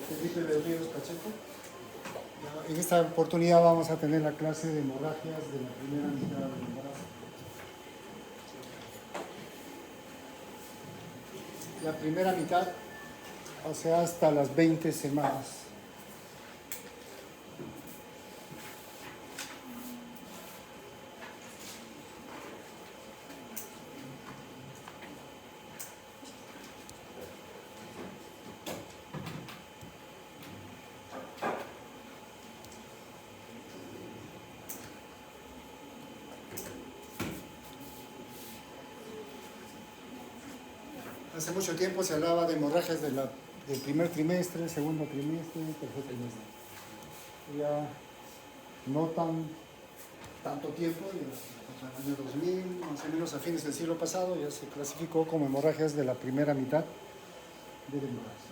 Felipe de Ríos Pacheco. En esta oportunidad vamos a tener la clase de hemorragias de la primera mitad del embarazo. La primera mitad, o sea, hasta las 20 semanas. Hace mucho tiempo se hablaba de hemorragias del primer trimestre, segundo trimestre, tercer trimestre. Ya no tanto tiempo, en el año 2000, más o menos a fines del siglo pasado, ya se clasificó como hemorragias de la primera mitad del embarazo.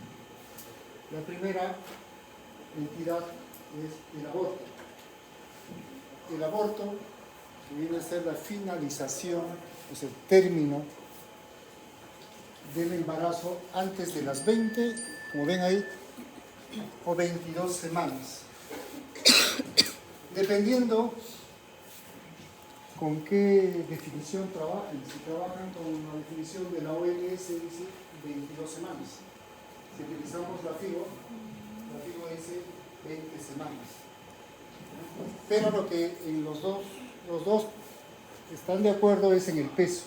La primera entidad es el aborto. El aborto viene a ser la finalización, es el término del embarazo antes de las 20, como ven ahí, o 22 semanas. Dependiendo con qué definición trabajen. Si trabajan con la definición de la OMS, dice 22 semanas. Si utilizamos la FIGO dice 20 semanas. Pero lo que los dos están de acuerdo es en el peso,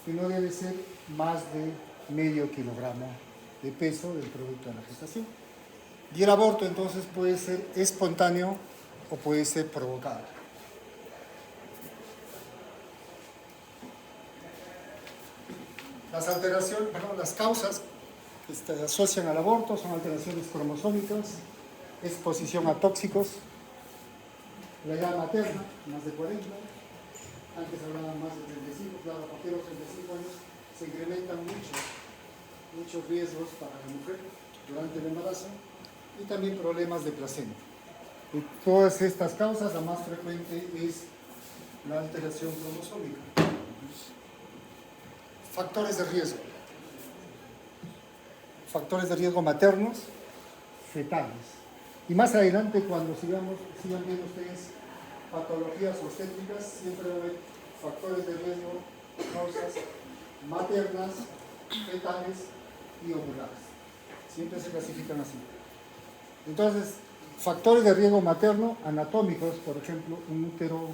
que no debe ser más de medio kilogramo de peso del producto de la gestación. Y el aborto entonces puede ser espontáneo o puede ser provocado. Las causas que se asocian al aborto son alteraciones cromosómicas, exposición a tóxicos, la edad materna, más de 40, antes hablaban más de 35, claro, a partir de los 35 años se incrementan muchos riesgos para la mujer durante el embarazo y también problemas de placenta. De todas estas causas, la más frecuente es la alteración cromosómica. Factores de riesgo. Factores de riesgo maternos, fetales. Y más adelante, cuando sigan viendo ustedes patologías obstétricas, siempre va a haber factores de riesgo, causas maternas, fetales y ovulares. Siempre se clasifican así. Entonces, factores de riesgo materno anatómicos, por ejemplo, un útero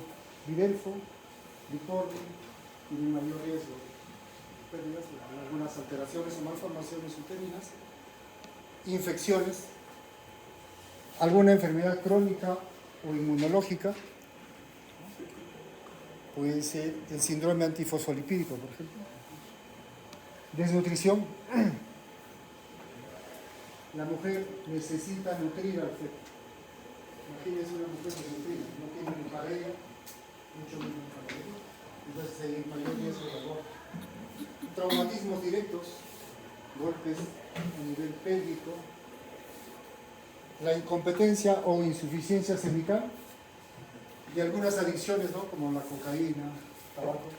bidelfo, bicornio, tiene mayor riesgo de pérdidas, algunas alteraciones o malformaciones uterinas, infecciones, alguna enfermedad crónica o inmunológica, puede ser el síndrome antifosfolipídico, por ejemplo, desnutrición. La mujer necesita nutrir al feto. Imagínense una mujer desnutrida, no tiene ni pareja, mucho menos pareja. Entonces hay mayor riesgo de aborto. Traumatismos directos, golpes a nivel pélvico, la incompetencia o insuficiencia cervical y algunas adicciones, ¿no? Como la cocaína, tabaco.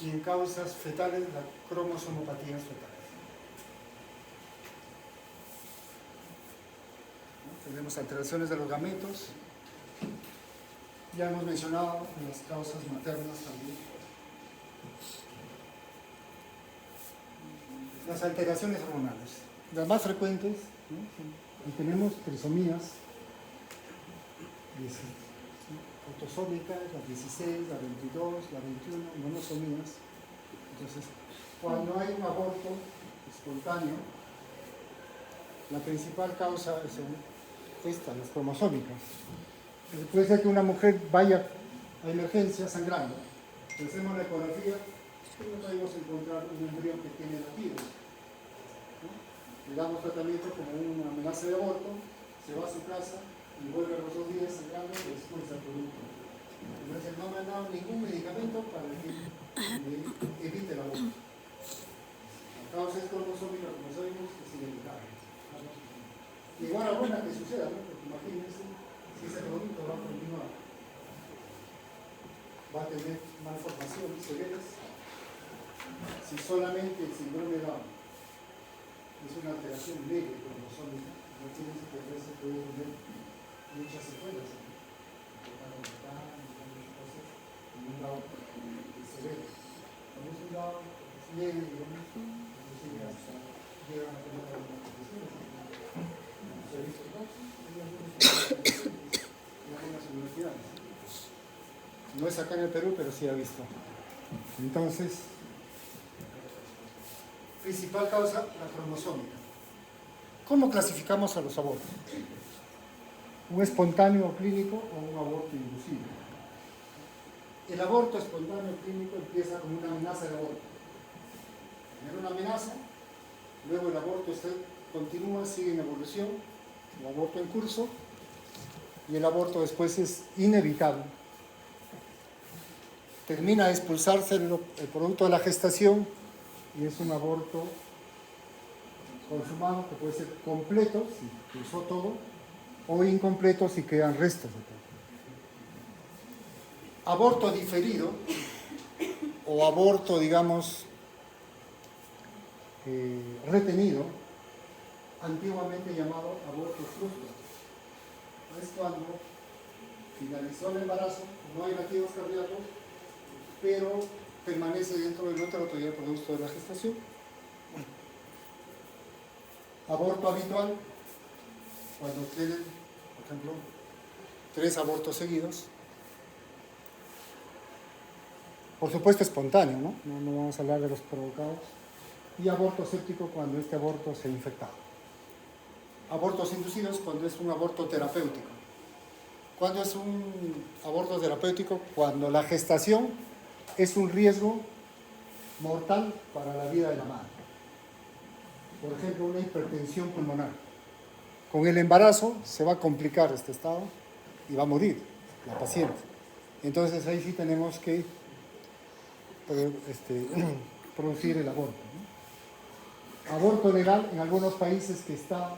Y en causas fetales, las cromosomopatías fetales. Tenemos alteraciones de los gametos. Ya hemos mencionado las causas maternas también. Las alteraciones hormonales. Las más frecuentes, ¿no? Tenemos trisomías, autosómicas, las 16, la 22, la 21, monosomías. Entonces, cuando hay un aborto espontáneo, la principal causa es las cromosómicas. Entonces, puede ser que una mujer vaya a emergencia sangrando, hacemos la ecografía y no podemos encontrar un embrión que tiene latidos, ¿no? Le damos tratamiento como una amenaza de aborto, se va a su casa y vuelve a los 2 días sangrando y después al producto. Entonces no me han dado ningún medicamento para que evite el aborto. La causa es cromosómica, como sabemos, que es inevitable. Y enhorabuena que suceda, ¿no? Porque imagínense si ese producto va a continuar. Va a tener malformaciones severas. Si solamente el síndrome de Down es una alteración leve cromosómica, no tiene que se puede tener muchas secuelas, en un lado severo. Cuando es un lado leve, digamos, inclusive hasta llegan a tener algunas condiciones. Se ha visto en algunas universidades. No es acá en el Perú, pero sí ha visto. Entonces, principal causa, la cromosómica. ¿Cómo clasificamos a los abortos? ¿Un espontáneo clínico o un aborto inducido? El aborto espontáneo clínico empieza como una amenaza de aborto. Primero una amenaza, luego el aborto continúa, sigue en evolución, el aborto en curso, y el aborto después es inevitable. Termina de expulsarse el producto de la gestación y es un aborto consumado que puede ser completo, si usó todo, o incompleto si quedan restos de todo. Aborto diferido o aborto, digamos, retenido, antiguamente llamado aborto frustrado. Es cuando finalizó el embarazo, no hay latidos cardíacos, pero permanece dentro del útero todavía el producto de la gestación. Aborto habitual, cuando tienen, por ejemplo, 3 abortos seguidos. Por supuesto espontáneo, ¿no? No vamos a hablar de los provocados. Y aborto séptico cuando este aborto se ha infectado. Abortos inducidos cuando es un aborto terapéutico. ¿Cuándo es un aborto terapéutico? Cuando la gestación es un riesgo mortal para la vida de la madre. Por ejemplo, una hipertensión pulmonar. Con el embarazo se va a complicar este estado y va a morir la paciente. Entonces ahí sí tenemos que producir el aborto, ¿no? Aborto legal en algunos países que está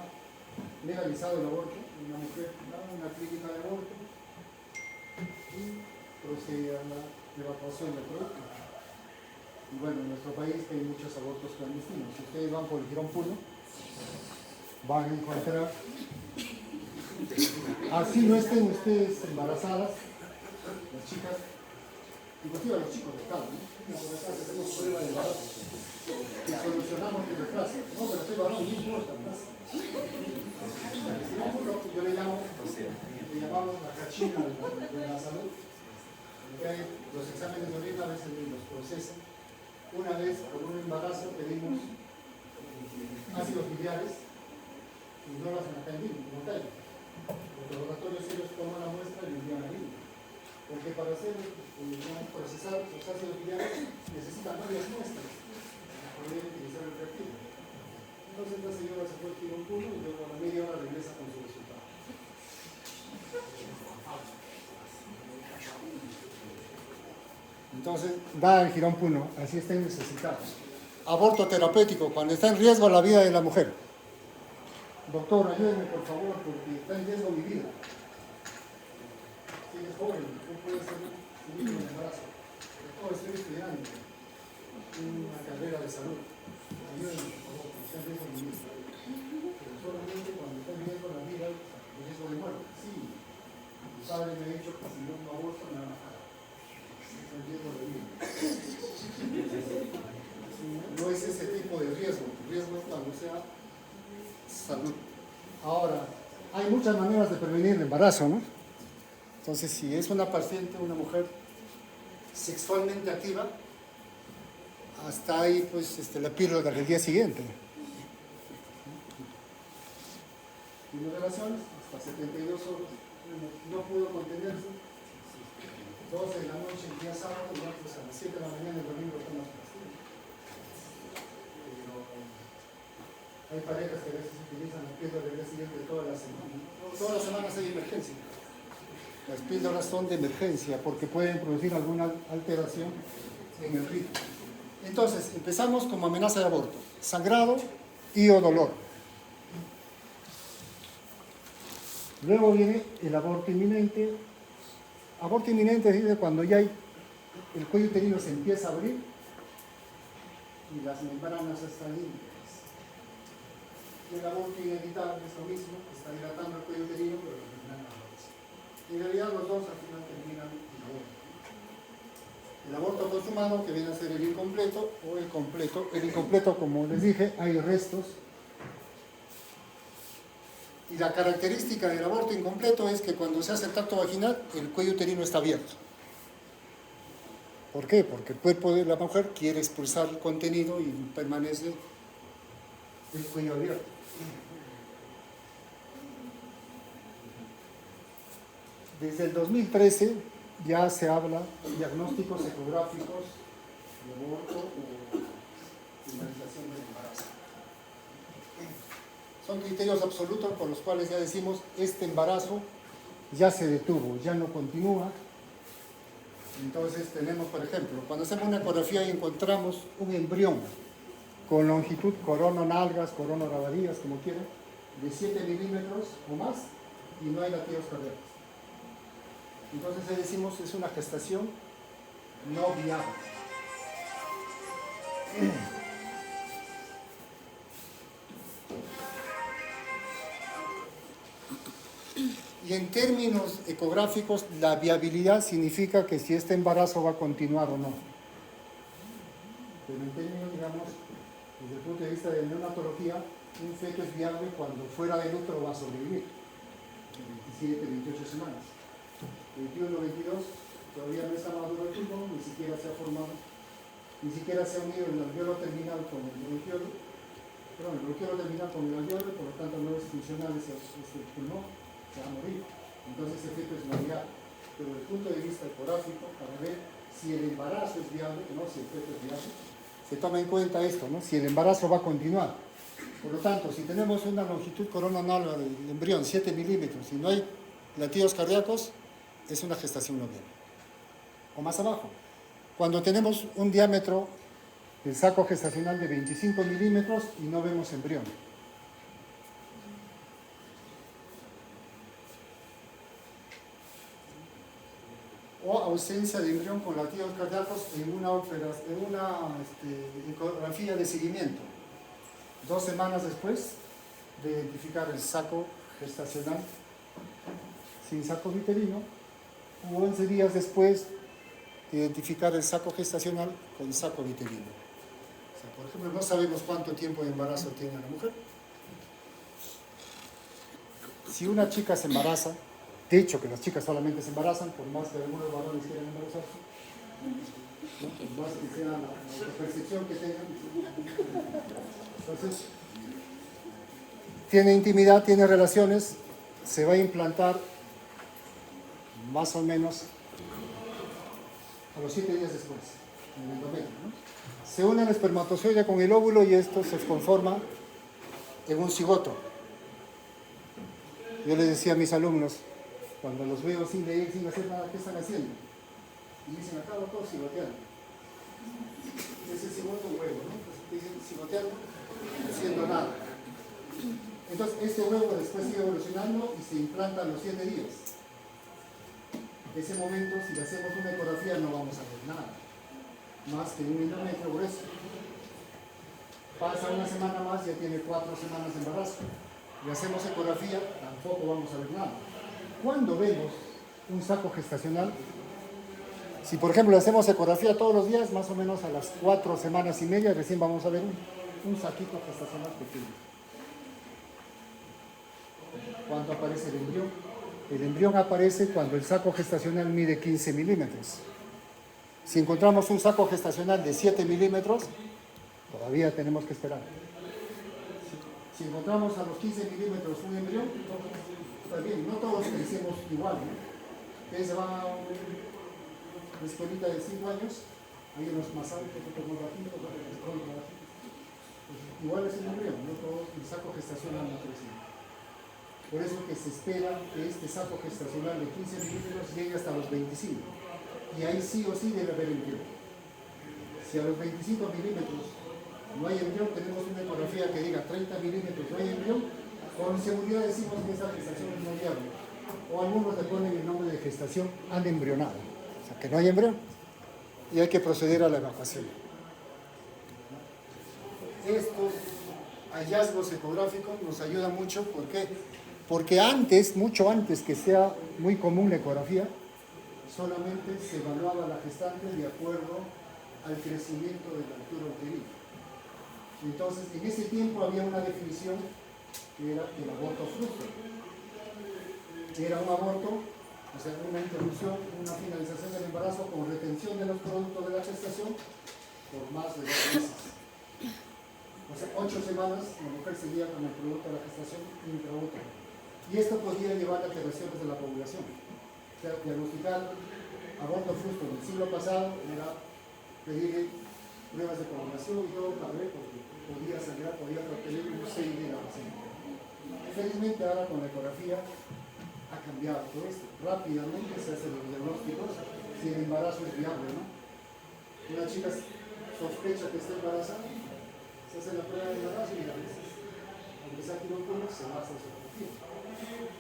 legalizado el aborto. Una mujer va a una clínica de aborto y procede a la evacuación del producto. Y bueno, en nuestro país hay muchos abortos clandestinos. Si ustedes van por el Girón Puno, van a encontrar, así no estén ustedes embarazadas, las chicas, inclusive a los chicos de acá, ¿no? Por acá hacemos prueba de embarazo y solucionamos el retraso. No, pero estoy varón, no importa. Yo le llamamos la cachina de la salud. Los exámenes de orina a veces los procesan. Una vez por un embarazo pedimos ácidos biliares y no lo hacen acá en Lima, como tal. Los laboratorios ellos toman la muestra y envían a Lima. Porque para procesar los ácidos biliares necesitan varias muestras para poder utilizar el reactivo. Entonces la señora se fue al Girón Puno y luego a la media hora regresa con su resultado. Entonces, da el Girón Puno, así estén necesitados. Aborto terapéutico, cuando está en riesgo la vida de la mujer. Doctor, ayúdeme por favor, porque está en riesgo mi vida. Si eres joven, no puede ser un niño de embarazo. Doctor, estoy estudiando una carrera de salud. Ayúdeme por favor, porque está en riesgo mi vida. Pero solamente cuando está en riesgo la vida, en riesgo de muerte. Sí, mi padre me ha dicho que si no aborto, me va a matar. No es ese tipo de riesgo. El riesgo es cuando sea salud. Ahora, hay muchas maneras de prevenir el embarazo, ¿no? Entonces, si es una paciente, una mujer sexualmente activa, hasta ahí, pues, la píldora del día siguiente. Tiene relaciones hasta 72 horas. No pudo contenerse. 12 de la noche, el día sábado, y pues a las 7 de la mañana el domingo toman las pastillas. Pero hay parejas que a veces utilizan las píldoras del día siguiente toda la semana. Todas las semanas hay emergencia. Las píldoras son de emergencia porque pueden producir alguna alteración en el ritmo. Entonces, empezamos como amenaza de aborto: sangrado y o dolor. Luego viene el aborto inminente. Aborto inminente es cuando ya el cuello uterino se empieza a abrir y las membranas están limpias. Y el aborto inevitable es lo mismo, está dilatando el cuello uterino, pero al final no lo hace. En realidad los dos al final terminan en aborto. El aborto consumado, que viene a ser el incompleto, o el completo. El incompleto, como les dije, hay restos. Y la característica del aborto incompleto es que cuando se hace el tracto vaginal, el cuello uterino está abierto. ¿Por qué? Porque el cuerpo de la mujer quiere expulsar el contenido y permanece el cuello abierto. Desde el 2013 ya se habla de diagnósticos ecográficos de aborto o finalización del embarazo. Son criterios absolutos por los cuales ya decimos, este embarazo ya se detuvo, ya no continúa. Entonces tenemos, por ejemplo, cuando hacemos una ecografía y encontramos un embrión con longitud corono-nalgas, corono-rabadillas, como quieran, de 7 milímetros o más, y no hay latidos cardíacos. Entonces le decimos, es una gestación no viable. Y en términos ecográficos, la viabilidad significa que si este embarazo va a continuar o no. Pero en términos, digamos, desde el punto de vista de neonatología, un feto es viable cuando fuera del útero va a sobrevivir. 27, 28 semanas. 21, 22, todavía no está maduro el pulmón, ni siquiera se ha formado, ni siquiera se ha unido el alveolo terminal con el bronquiolo, el bronquiolo terminal con el alveolo, por lo tanto no es funcional ese pulmón, se va a morir. Entonces ese feto es no viable. Pero desde el punto de vista ecográfico, para ver si el embarazo es viable, no si el feto es viable, se toma en cuenta esto, ¿no? Si el embarazo va a continuar. Por lo tanto, si tenemos una longitud coronal del embrión, 7 milímetros, y no hay latidos cardíacos, es una gestación no viable. O más abajo, cuando tenemos un diámetro del saco gestacional de 25 milímetros y no vemos embrión. O ausencia de embrión con latidos cardíacos en una ecografía de seguimiento. 2 semanas después de identificar el saco gestacional sin saco uterino, u 11 días después de identificar el saco gestacional con saco uterino. O sea, por ejemplo, no sabemos cuánto tiempo de embarazo tiene la mujer. Si una chica se embaraza, de hecho que las chicas solamente se embarazan, por más que algunos varones quieran embarazarse, ¿no? Por más que sea la percepción que tengan. Entonces, tiene intimidad, tiene relaciones, se va a implantar más o menos a los 7 días después, en el endometrio, ¿no? Se une el espermatozoide con el óvulo y esto se conforma en un cigoto. Yo les decía a mis alumnos, cuando los veo sin leer, sin hacer nada, ¿qué están haciendo? Y dicen, acá todos cigoteando. Ese cigoto huevo, ¿no? Pues dicen cigoteando, haciendo nada. Entonces, este huevo después sigue evolucionando y se implanta a los 7 días. En ese momento, si le hacemos una ecografía, no vamos a ver nada, más que un endometrio grueso. Pasa una semana más, ya tiene 4 semanas de embarazo. Le hacemos ecografía, tampoco vamos a ver nada. ¿Cuándo vemos un saco gestacional? Si, por ejemplo, le hacemos ecografía todos los días, más o menos a las 4 semanas y media, recién vamos a ver un saquito gestacional pequeño. ¿Cuándo aparece el embrión? El embrión aparece cuando el saco gestacional mide 15 milímetros. Si encontramos un saco gestacional de 7 milímetros, todavía tenemos que esperar. Si encontramos a los 15 milímetros un embrión, está bien, no todos crecemos igual, ¿no? Ustedes se van a una escuelita de 5 años, hay unos más altos, otros más bajitos, otros más bajitos. Pues igual es un embrión, no todo el saco gestacional no crece. Por eso que se espera que este saco gestacional de 15 milímetros llegue hasta los 25. Y ahí sí o sí debe haber embrión. Si a los 25 milímetros no hay embrión, tenemos una ecografía que diga 30 milímetros no hay embrión, con seguridad decimos que esa gestación es no viable. O algunos le ponen el nombre de gestación anembrionada. O sea, que no hay embrión. Y hay que proceder a la evacuación. hallazgos ecográficos nos ayuda mucho. ¿Por qué? Porque antes, mucho antes que sea muy común la ecografía, solamente se evaluaba la gestante de acuerdo al crecimiento de la altura uterina. Entonces, en ese tiempo había una definición que era el aborto frustro. Era un aborto, o sea, una interrupción, una finalización del embarazo con retención de los productos de la gestación por más de 2 meses. O sea, 8 semanas la mujer seguía con el producto de la gestación intraútero. Y esto podía llevar a alteraciones de la población. O sea, diagnosticar aborto frustro del siglo pasado era pedirle pruebas de coagulación y todo para ver, porque podía sangrar, podía tener un 6 de la paciente. Felizmente ahora con la ecografía ha cambiado todo esto. Rápidamente se hacen los diagnósticos si el embarazo es viable, ¿no? Una chica sospecha que está embarazada, se hace la prueba de embarazo y a veces, aunque sea quirófano, se basa en su perfil.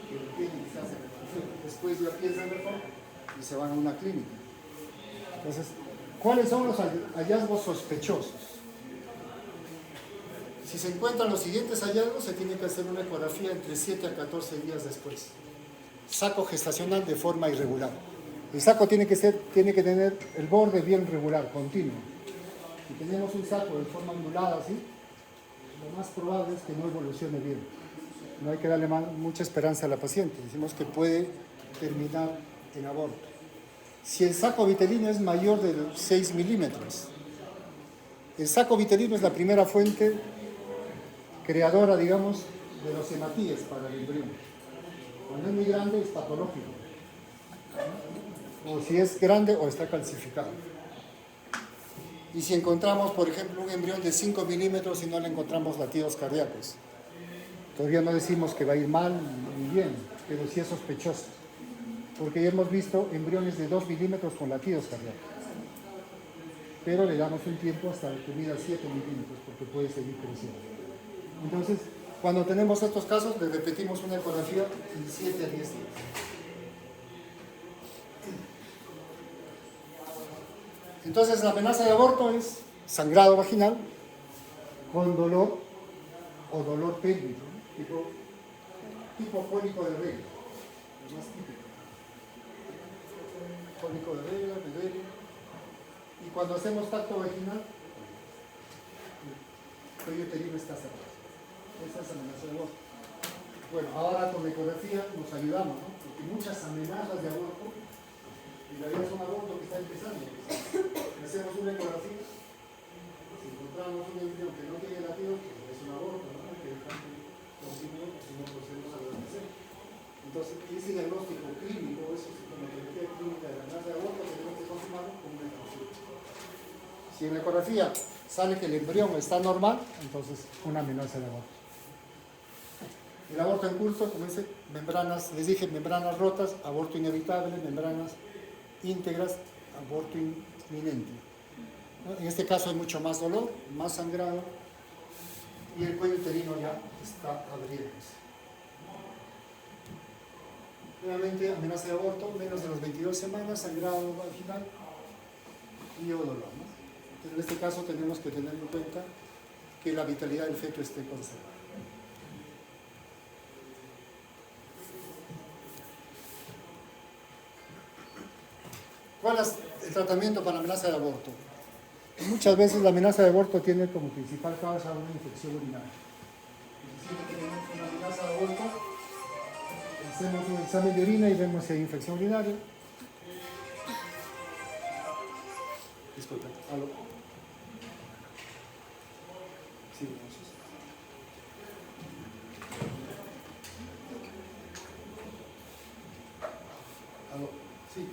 Que tiene que se hace la perfil. Después ya piensan mejor y se van a una clínica. Entonces, ¿cuáles son los hallazgos sospechosos? Si se encuentran los siguientes hallazgos, se tiene que hacer una ecografía entre 7 a 14 días después. Saco gestacional de forma irregular. El saco tiene que tener el borde bien regular, continuo. Si tenemos un saco de forma ondulada así, lo más probable es que no evolucione bien. No hay que darle mucha esperanza a la paciente. Decimos que puede terminar en aborto. Si el saco vitelino es mayor de 6 milímetros, el saco vitelino es la primera fuente creadora, digamos, de los hematíes para el embrión. Cuando es muy grande es patológico. O si es grande o está calcificado. Y si encontramos, por ejemplo, un embrión de 5 milímetros y no le encontramos latidos cardíacos, todavía no decimos que va a ir mal ni bien, pero sí es sospechoso. Porque ya hemos visto embriones de 2 milímetros con latidos cardíacos. Pero le damos un tiempo hasta que mida 7 milímetros porque puede seguir creciendo. Entonces, cuando tenemos estos casos, le repetimos una ecografía en 7 a 10 días. Entonces, la amenaza de aborto es sangrado vaginal con dolor o dolor pélvico, ¿no? tipo cólico de regla, lo más típico. Cólico de regla, me duele. Y cuando hacemos tacto vaginal, el cuello uterino está cerrado. Esa es amenaza de aborto. Bueno, ahora con la ecografía nos ayudamos, ¿no? Porque muchas amenazas de aborto, y la vida es un aborto que está empezando. Hacemos una ecografía, si encontramos un embrión que no tiene latidos, pues es un aborto, ¿no? Que el cambio continúe, si no procedemos a deshacer. Entonces, ese diagnóstico clínico, eso es la ecografía clínica de la amenaza de aborto, tenemos que confirmarlo con una ecografía. Si en la ecografía sale que el embrión está normal, entonces una amenaza de aborto. El aborto en curso, como dice, membranas, les dije, membranas rotas, aborto inevitable, membranas íntegras, aborto inminente. ¿No? En este caso hay mucho más dolor, más sangrado y el cuello uterino ya está abriéndose. Nuevamente, amenaza de aborto, menos de las 22 semanas, sangrado vaginal y o dolor, ¿no? Pero en este caso tenemos que tener en cuenta que la vitalidad del feto esté conservada. ¿Cuál es el tratamiento para la amenaza de aborto? Muchas veces la amenaza de aborto tiene como principal causa una infección urinaria. Si tenemos una amenaza de aborto, hacemos un examen de orina y vemos si hay infección urinaria. Disculpen. ¿Aló? Sí, gracias. ¿Aló? Sí.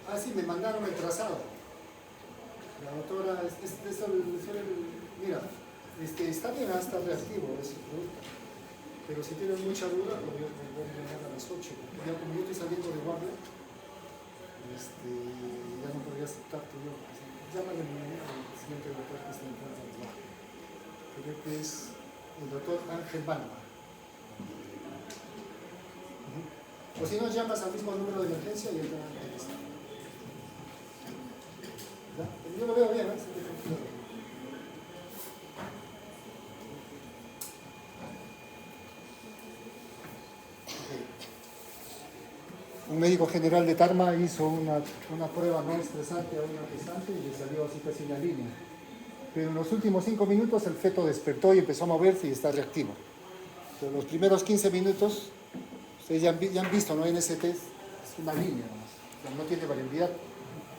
Ah, sí, me mandaron el trazado. La doctora, mira, está bien, está reactivo ese producto. Pero si tienes mucha duda, lo voy a llegar a las 8. Ya como yo estoy saliendo de guardia, ya no podría aceptarte yo. Llámale al siguiente doctor que está entrando al trabajo. Creo que es el doctor Ángel Balma. O si no, llamas al mismo número de emergencia y él te va a contestar. Yo lo veo bien, ¿eh? un médico general de Tarma hizo una prueba no estresante a una gestante y le salió así casi una línea. Pero en los últimos 5 minutos el feto despertó y empezó a moverse y está reactivo. Pero los primeros 15 minutos, ustedes ya han visto, ¿no? NST es una línea nomás, o sea, no tiene variabilidad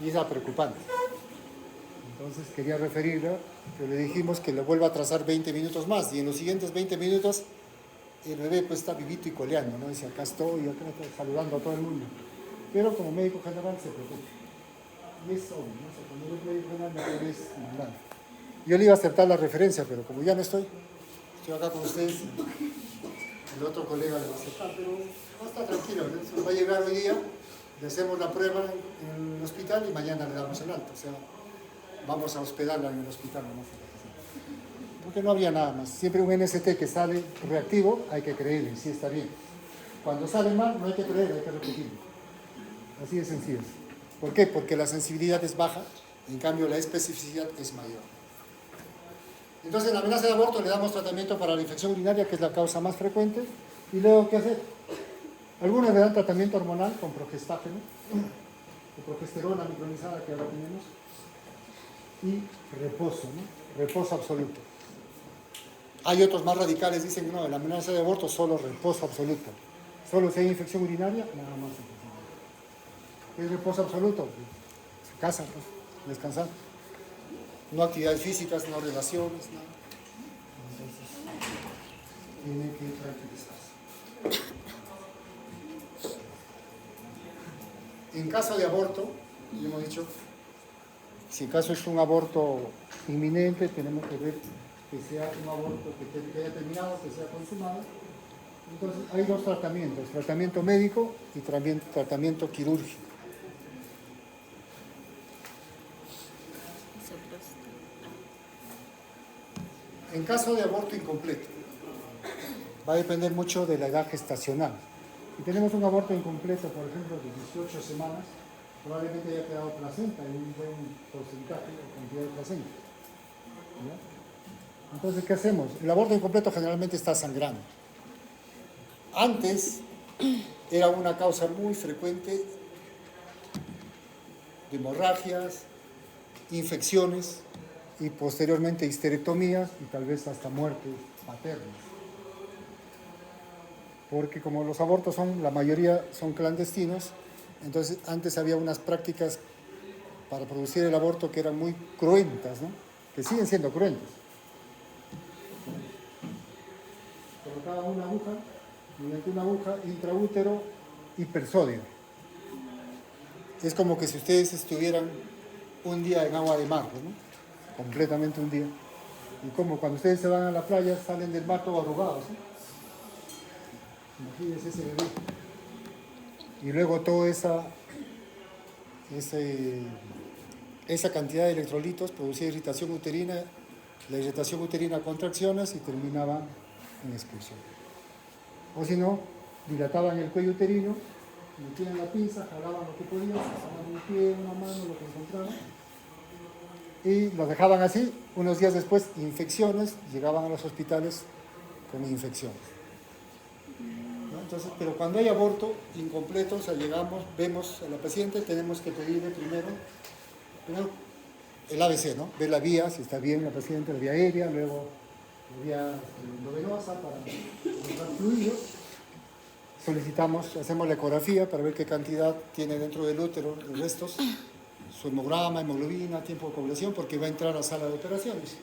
y es preocupante. Entonces quería referirla, pero le dijimos que le vuelva a trazar 20 minutos más y en los siguientes 20 minutos el bebé pues está vivito y coleando, ¿no? Dice, acá estoy, acá estoy saludando a todo el mundo. Pero como médico general se preocupa. Y es obvio, ¿no? O sea, cuando eres médico general no eres mandante. Yo le iba a acertar la referencia, pero como ya no estoy acá con ustedes, el otro colega le va a acertar, pero no está tranquilo, ¿no? Va a llegar hoy día, le hacemos la prueba en el hospital y mañana le damos el alta. O sea, vamos a hospedarla en el hospital nomás. Porque no había nada más. Siempre un NST que sale reactivo, hay que creerle, sí está bien. Cuando sale mal, no hay que creer, hay que repetirlo. Así de sencillo. ¿Por qué? Porque la sensibilidad es baja, en cambio la especificidad es mayor. Entonces, en la amenaza de aborto le damos tratamiento para la infección urinaria, que es la causa más frecuente, y luego, ¿qué hacer? Algunos le dan tratamiento hormonal con progestágeno, o progesterona micronizada, que ahora tenemos, y reposo, ¿no? Reposo absoluto. Hay otros más radicales, dicen que no, en la amenaza de aborto solo reposo absoluto. Solo si hay infección urinaria, nada más. ¿Qué es reposo absoluto? Se casa, pues, descansar. No actividades físicas, no relaciones, nada. Entonces, tiene que tranquilizarse. En caso de aborto, ya hemos dicho, si en caso es un aborto inminente, tenemos que ver que sea un aborto que haya terminado, que sea consumado. Entonces, hay dos tratamientos, tratamiento médico y tratamiento quirúrgico. En caso de aborto incompleto, va a depender mucho de la edad gestacional. Si tenemos un aborto incompleto, por ejemplo, de 18 semanas, probablemente haya quedado placenta en un buen porcentaje o cantidad de placenta. ¿Ya? Entonces, ¿qué hacemos? El aborto incompleto generalmente está sangrando. Antes era una causa muy frecuente de hemorragias, infecciones y posteriormente histerectomías y tal vez hasta muertes maternas. Porque como los abortos la mayoría son clandestinos, entonces antes había unas prácticas para producir el aborto que eran muy cruentas, ¿no? Que siguen siendo cruentas. Colocaban una aguja, mediante una aguja intraútero hipersódico. Es como que si ustedes estuvieran un día en agua de mar, ¿no? Completamente un día. Y como cuando ustedes se van a la playa, salen del mar todos arrugados, ¿no? Imagínense ese bebé. Y luego toda esa cantidad de electrolitos producía irritación uterina, la irritación uterina contracciones y terminaba en expulsión. O si no, dilataban el cuello uterino, metían la pinza, jalaban lo que podían, pasaban un pie, una mano, lo que encontraban, y los dejaban así. Unos días después, infecciones, llegaban a los hospitales con infecciones. ¿No? Entonces, pero cuando hay aborto incompleto, o sea, llegamos, vemos a la paciente, tenemos que pedirle primero el ABC, ¿no? Ver la vía, si está bien la paciente, la vía aérea, luego la vía endovenosa para encontrar fluidos. Solicitamos, hacemos la ecografía para ver qué cantidad tiene dentro del útero de restos, su hemograma, hemoglobina, tiempo de coagulación, porque va a entrar a sala de operaciones,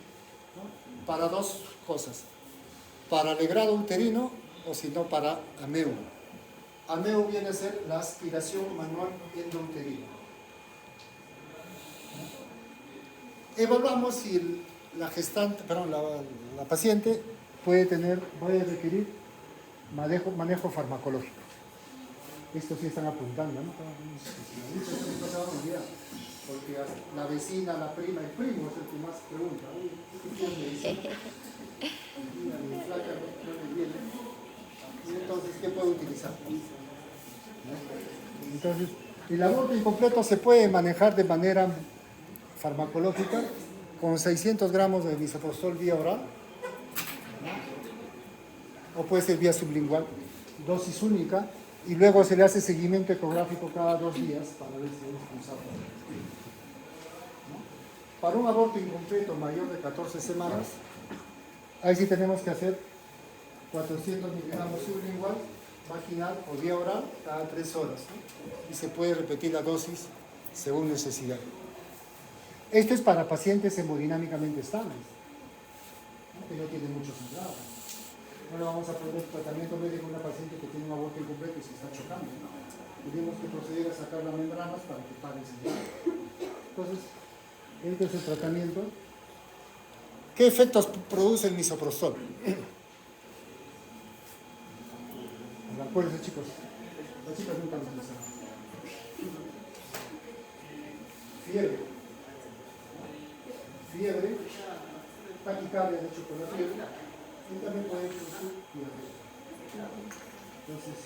¿no? Para dos cosas, para legrado uterino o si no para AMEU. AMEU viene a ser la aspiración manual endouterina. Evaluamos si la paciente puede requerir manejo farmacológico. Esto sí están apuntando, ¿no? Porque la vecina, la prima, el primo es el que más pregunta. Entonces, ¿qué puedo utilizar? Entonces, el aborto incompleto se puede manejar de manera farmacológica con 600 gramos de misoprostol vía oral, ¿no? O puede ser vía sublingual, dosis única, y luego se le hace seguimiento ecográfico cada 2 días para ver si es expulsado. Para un aborto incompleto mayor de 14 semanas, ahí sí tenemos que hacer 400 miligramos sublingual, vaginal o vía oral cada 3 horas, ¿no? Y se puede repetir la dosis según necesidad. Esto es para pacientes hemodinámicamente estables, ¿no? Que no tienen mucho sangrado. No le vamos a poner tratamiento médico a una paciente que tiene un aborto incompleto y se está chocando, ¿no? Tenemos que proceder a sacar las membranas para que pare el sangrado. Entonces, este es el tratamiento. ¿Qué efectos produce el misoprostol? Acuérdense, chicos, las chicas nunca lo utilizan. Fiebre, taquicardia, de hecho, con la fiebre, y también puede producir diarrea. Entonces,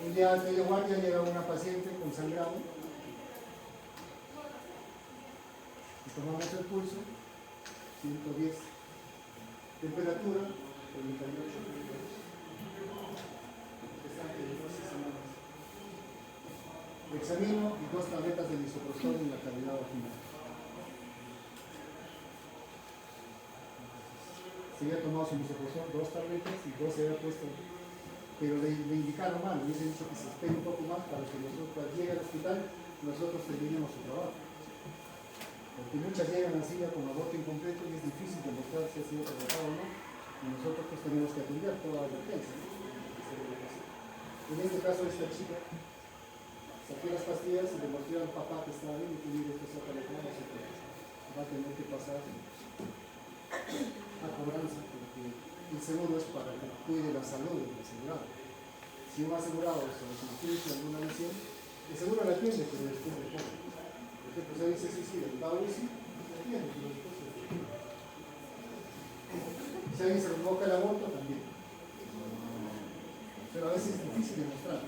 un día antes de guardia llega una paciente con sangrado, y tomamos el pulso, 110, temperatura, 38 grados. Examino y 2 tabletas de misoprostol en la cavidad vaginal. Se había tomado su misoprostol, 2 tabletas y 2 se había puesto, pero le indicaron mal, le hubiesen dicho que se espere un poco más para que nosotros, cuando llegue al hospital, nosotros terminemos su trabajo. Porque muchas llegan así ya con aborto incompleto y es difícil demostrar si ha sido tratado o no, y nosotros pues tenemos que atender toda la advertencia, ¿no? En este caso, esta chica saqué las pastillas y le mostré al papá que estaba bien y que mire, esto saca la cara, va a tener que pasar a cobranza, porque el seguro es para que cuide la salud del asegurado. Si un asegurado se sufre alguna lesión, el seguro la atiende, pero después le cobra. Por ejemplo, si alguien se suicida, el pago sí, la atiende, pero después se cobra. Si alguien se revoca el aborto, también. Pero a veces es difícil demostrar.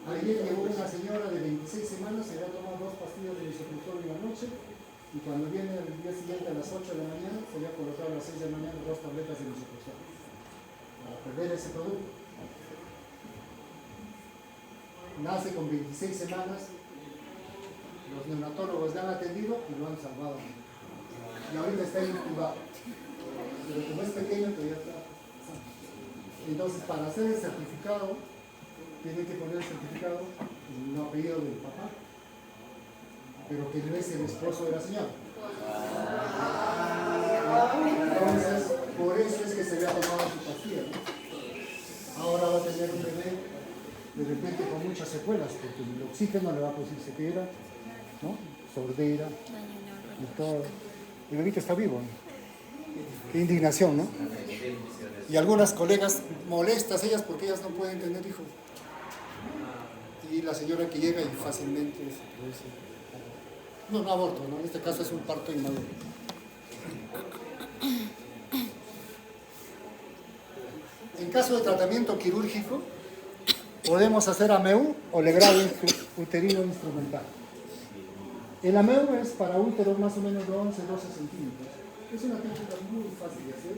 Ayer llegó una señora de 26 semanas, se había tomado 2 pastillas de misoprostol en la noche, y cuando viene el día siguiente a las 8 de la mañana, se había colocado a las 6 de la mañana 2 tabletas de misoprostol para perder ese producto. Nace con 26 semanas, los neonatólogos le han atendido y lo han salvado. Y ahorita está intubado. Pero como es pequeño, todavía está. Entonces, para hacer el certificado, tiene que poner el certificado en el apellido del papá, pero que no es el esposo de la señora. Entonces, por eso es que se había tomado su pastilla, ¿no? Ahora va a tener un bebé, de repente con muchas secuelas, porque el oxígeno le va a producir ceguera, ¿no? Sordera y todo. El bebito está vivo, ¿no? Qué indignación, ¿no? Y algunas colegas molestas ellas porque ellas no pueden tener hijos. Y la señora que llega y fácilmente se produce. No aborto, ¿no? En este caso es un parto inmaduro. En caso de tratamiento quirúrgico, podemos hacer AMEU o legrado uterino instrumental. El AMEU es para úteros más o menos de 11-12 centímetros. Es una técnica muy fácil de hacer.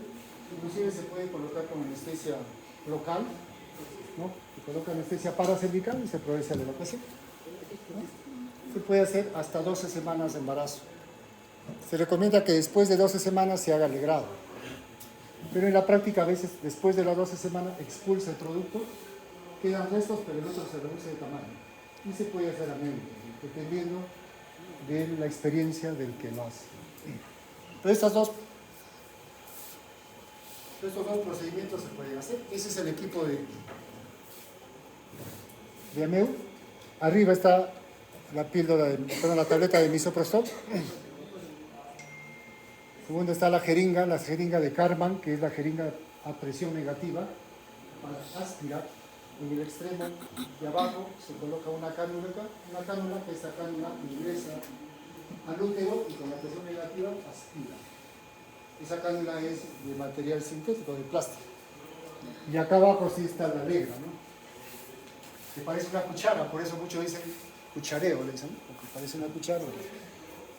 Inclusive se puede colocar con anestesia local, ¿no? Se coloca anestesia paracervical y se progresa la evacuación, ¿no? Se puede hacer hasta 12 semanas de embarazo. Se recomienda que después de 12 semanas se haga legrado. Pero en la práctica a veces después de las 12 semanas expulsa el producto, quedan restos pero el otro se reduce de tamaño. Y se puede hacer a medio, dependiendo de la experiencia del que lo hace. Pero estos dos procedimientos se pueden hacer. Ese es el equipo de AMEU. Arriba está la tableta de misoprostol. Segundo está la jeringa de Karman, que es la jeringa a presión negativa para aspirar. En el extremo de abajo se coloca una cánula que esta cánula ingresa al útero y con la presión negativa aspira. Esa cánula es de material sintético, de plástico. Y acá abajo sí está la legra, ¿no? Que parece una cuchara, por eso muchos dicen cuchareo, le dicen, porque parece una cuchara.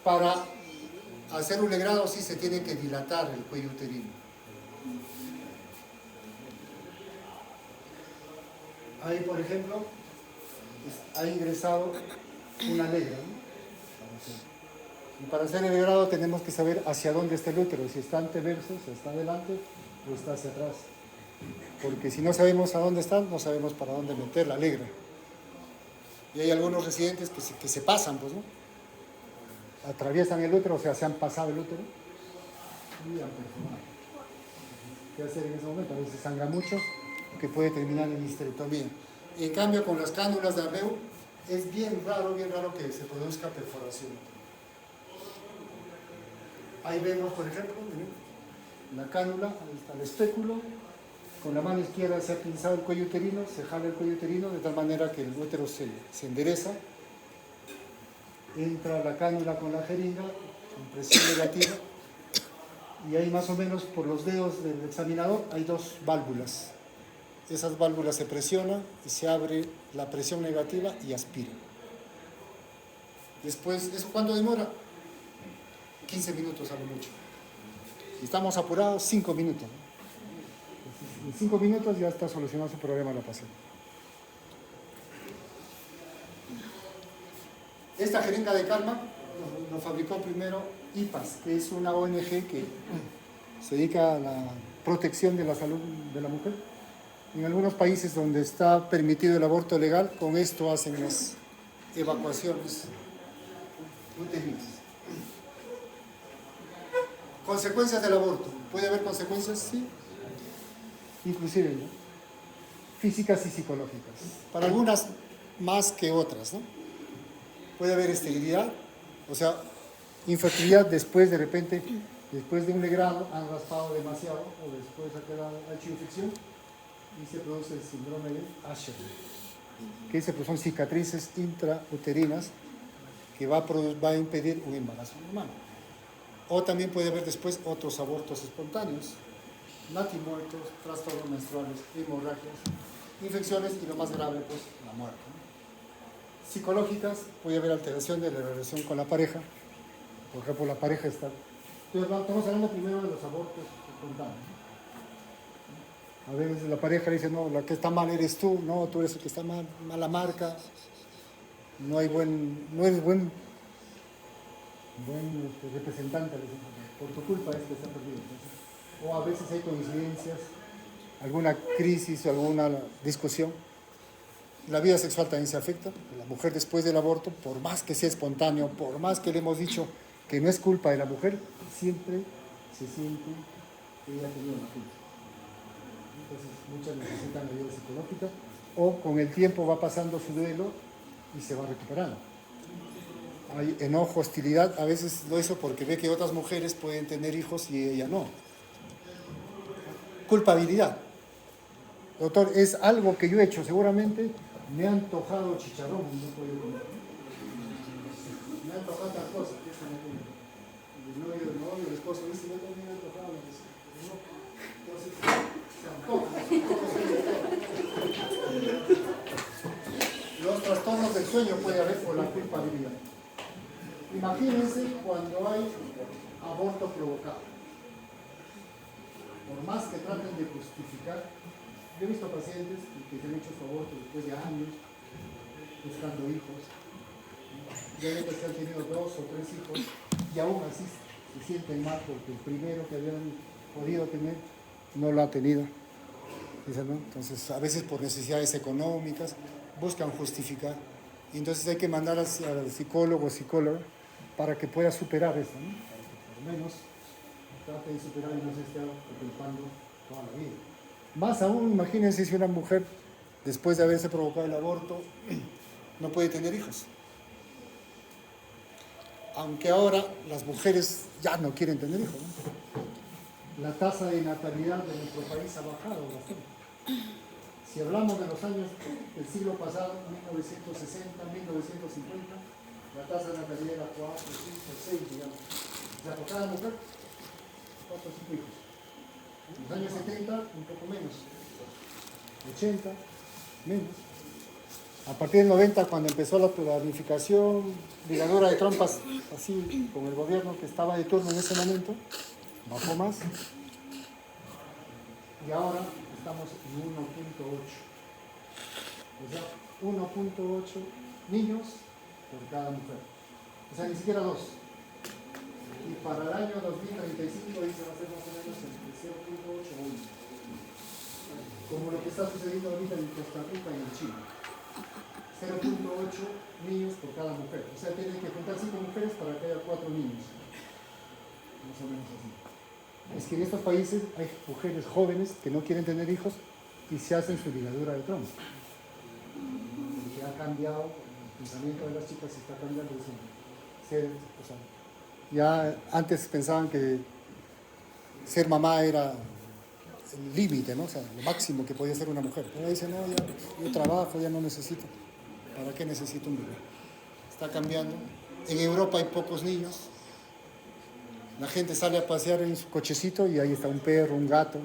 Para hacer un legrado sí se tiene que dilatar el cuello uterino. Ahí, por ejemplo, ha ingresado una legra, ¿no? Y para hacer el grado tenemos que saber hacia dónde está el útero, si está anteverso, si está adelante o está hacia atrás. Porque si no sabemos a dónde está, no sabemos para dónde meter la legra. Y hay algunos residentes que se pasan, pues, ¿no? Atraviesan el útero, o sea, se han pasado el útero y han perforado. ¿Qué hacer en ese momento? A veces sangra mucho, que puede terminar en histerectomía. En cambio, con las cánulas de Abreu, es bien raro que se produzca perforación. Ahí vemos, por ejemplo, la cánula, ahí está el espéculo, con la mano izquierda se ha pinzado el cuello uterino, se jala el cuello uterino de tal manera que el útero se endereza, entra la cánula con la jeringa, con presión negativa, y ahí más o menos por los dedos del examinador hay dos válvulas. Esas válvulas se presionan y se abre la presión negativa y aspira. Después, ¿eso cuánto demora? 15 minutos a lo mucho. Si estamos apurados, 5 minutos. En 5 minutos ya está solucionado su problema la paciente. Esta jeringa de Karma lo fabricó primero IPAS, que es una ONG que se dedica a la protección de la salud de la mujer. En algunos países donde está permitido el aborto legal, con esto hacen las evacuaciones uterinas. Consecuencias del aborto. ¿Puede haber consecuencias? Sí. Inclusive, ¿no? Físicas y psicológicas. Para algunas más que otras, ¿no? Puede haber esterilidad, o sea, infertilidad después de repente, después de un legrado, han raspado demasiado, o después ha hecho infección, y se produce el síndrome de Usher, que son cicatrices intrauterinas que va a impedir un embarazo normal. O también puede haber después otros abortos espontáneos, natimuertos, trastornos menstruales, hemorragias, infecciones y lo más grave, pues, la muerte, ¿no? Psicológicas, puede haber alteración de la relación con la pareja. Por ejemplo, la pareja está... Estamos hablando primero de los abortos espontáneos, ¿no? A veces la pareja dice, no, la que está mal eres tú, no, tú eres el que está mal, mala marca, no eres buen representante, por tu culpa es que está perdido. O a veces hay coincidencias, alguna crisis o alguna discusión. La vida sexual también se afecta. La mujer después del aborto, por más que sea espontáneo, por más que le hemos dicho que no es culpa de la mujer, siempre se siente que ella ha tenido la culpa. Entonces muchas necesitan ayuda psicológica o con el tiempo va pasando su duelo y se va recuperando. Hay enojo, hostilidad, a veces lo hizo porque ve que otras mujeres pueden tener hijos y ella no. Culpabilidad. Doctor, es algo que yo he hecho, seguramente me ha antojado chicharrón, no puedo comer. Me ha antojado tal cosa, que esta no tiene. El novio, el esposo dice, yo también me he antojado. Entonces, se antoja. Los trastornos del sueño puede haber por la culpabilidad. Imagínense cuando hay aborto provocado. Por más que traten de justificar, yo he visto pacientes que se han hecho su aborto después de años, buscando hijos, ya que han tenido 2 o 3 hijos, y aún así se sienten mal porque el primero que habían podido tener no lo ha tenido. ¿No? Entonces, a veces por necesidades económicas, buscan justificar. Y entonces hay que mandar al psicólogo o psicóloga para que pueda superar eso, ¿no? Para que por lo menos trate de superar y no se esté preocupando toda la vida. Más aún, imagínense si una mujer, después de haberse provocado el aborto, no puede tener hijos. Aunque ahora las mujeres ya no quieren tener hijos, ¿no? La tasa de natalidad de nuestro país ha bajado bastante. Si hablamos de los años del siglo pasado, 1960, 1950, la tasa de natalidad era 4, 5, 6, digamos. O sea, por cada mujer, 4 o 5 hijos. En los años 70, un poco menos. 80, menos. A partir del 90, cuando empezó la planificación, ligadura de trompas, así, con el gobierno que estaba de turno en ese momento, bajó más. Y ahora estamos en 1.8. O sea, 1.8 niños por cada mujer. O sea, ni siquiera dos. Y para el año 2035 dice va a ser más o menos entre 0.8 o 1. Como lo que está sucediendo ahorita en Costa Rica y en Chile. 0.8 niños por cada mujer. O sea, tienen que juntar 5 mujeres para que haya 4 niños. Más o menos así. Es que en estos países hay mujeres jóvenes que no quieren tener hijos y se hacen su ligadura de trompa. Que ha cambiado, el pensamiento de las chicas se está cambiando. O sea, ya antes pensaban que ser mamá era el límite, ¿no? O sea, lo máximo que podía ser una mujer. Pero dice, no, ya, yo trabajo, ya no necesito. ¿Para qué necesito un bebé? Está cambiando. En Europa hay pocos niños. La gente sale a pasear en su cochecito y ahí está un perro, un gato.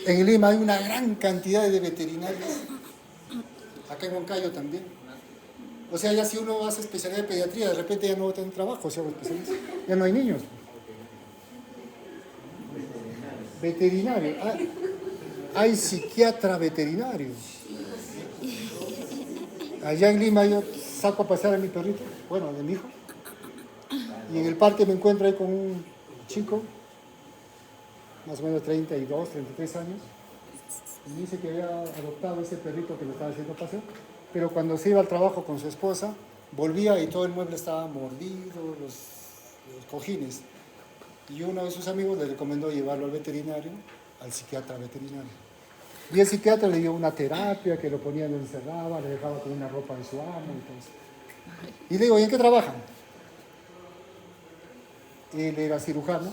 En Lima hay una gran cantidad de veterinarios. Acá en Huancayo también. O sea, ya si uno hace especialidad de pediatría, de repente ya no va a tener trabajo, o sea, ya no hay niños. Veterinario. Hay psiquiatra veterinario. Allá en Lima yo saco a pasear a mi perrito, bueno, de mi hijo. Y en el parque me encuentro ahí con un chico, más o menos 32, 33 años. Y me dice que había adoptado ese perrito que me estaba haciendo pasear. Pero cuando se iba al trabajo con su esposa, volvía y todo el mueble estaba mordido, los cojines. Y uno de sus amigos le recomendó llevarlo al veterinario, al psiquiatra veterinario. Y el psiquiatra le dio una terapia que lo ponía, lo encerraba, le dejaba con una ropa de su amo y todo eso. Y le digo, ¿y en qué trabajan? Él era cirujano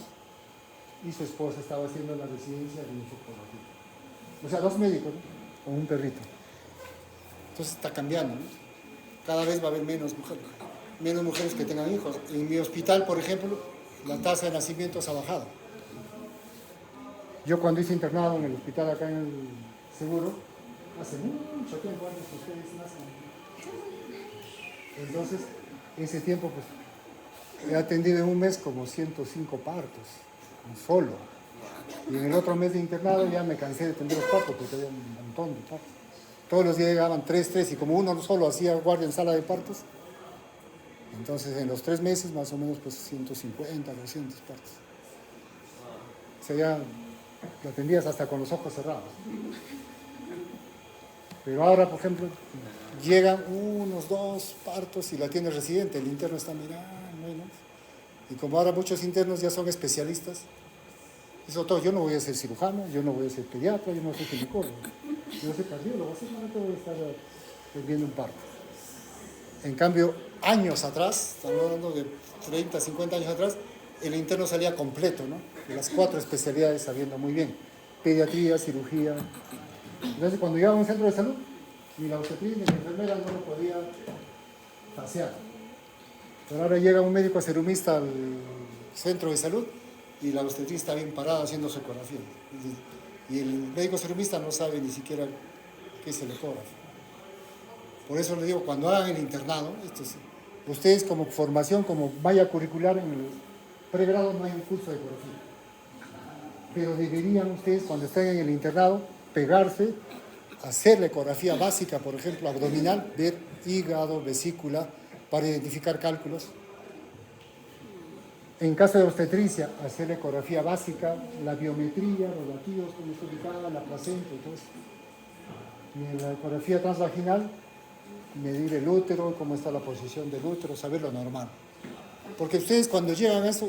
y su esposa estaba haciendo la residencia de infectología. O sea, 2 médicos, ¿no? Con un perrito. Entonces está cambiando, ¿no? Cada vez va a haber menos mujeres que tengan hijos. En mi hospital, por ejemplo, la tasa de nacimientos ha bajado. Yo cuando hice internado en el hospital acá en el Seguro, hace mucho tiempo antes que ustedes nacen. Entonces, ese tiempo, pues, he atendido en un mes como 105 partos, solo. Y en el otro mes de internado ya me cansé de atender los partos porque había un montón de partos. Todos los días llegaban 3, y como uno solo hacía guardia en sala de partos, entonces en los 3 meses más o menos pues 150, 200 partos. O sea, ya lo atendías hasta con los ojos cerrados. Pero ahora, por ejemplo, llegan 1, 2 partos y la atiende residente, el interno está mirando, ¿no? Y como ahora muchos internos ya son especialistas, eso todo, yo no voy a ser cirujano, yo no voy a ser pediatra, yo no soy ginecólogo, yo voy a ser cardiólogo, solamente voy a estar viendo un parto. En cambio, años atrás, estamos hablando de 30, 50 años atrás, el interno salía completo, ¿no? De las 4 especialidades sabiendo muy bien. Pediatría, cirugía. Entonces, cuando llegaba a un centro de salud, ni la obstetriz ni la enfermera no lo podía pasear. Pero ahora llega un médico serumista al centro de salud y la obstetriz está bien parada haciendo su ecografía. Y el médico serumista no sabe ni siquiera qué es el ecógrafo. Por eso les digo, cuando hagan el internado, ustedes como formación, como malla curricular en el pregrado no hay un curso de ecografía. Pero deberían ustedes, cuando estén en el internado, pegarse, hacer la ecografía básica, por ejemplo, abdominal, ver hígado, vesícula, para identificar cálculos. En caso de obstetricia, hacer la ecografía básica, la biometría, los latidos, cómo está ubicada, la placenta y todo eso. Y en la ecografía transvaginal, medir el útero, cómo está la posición del útero, saber lo normal. Porque ustedes cuando llegan a eso,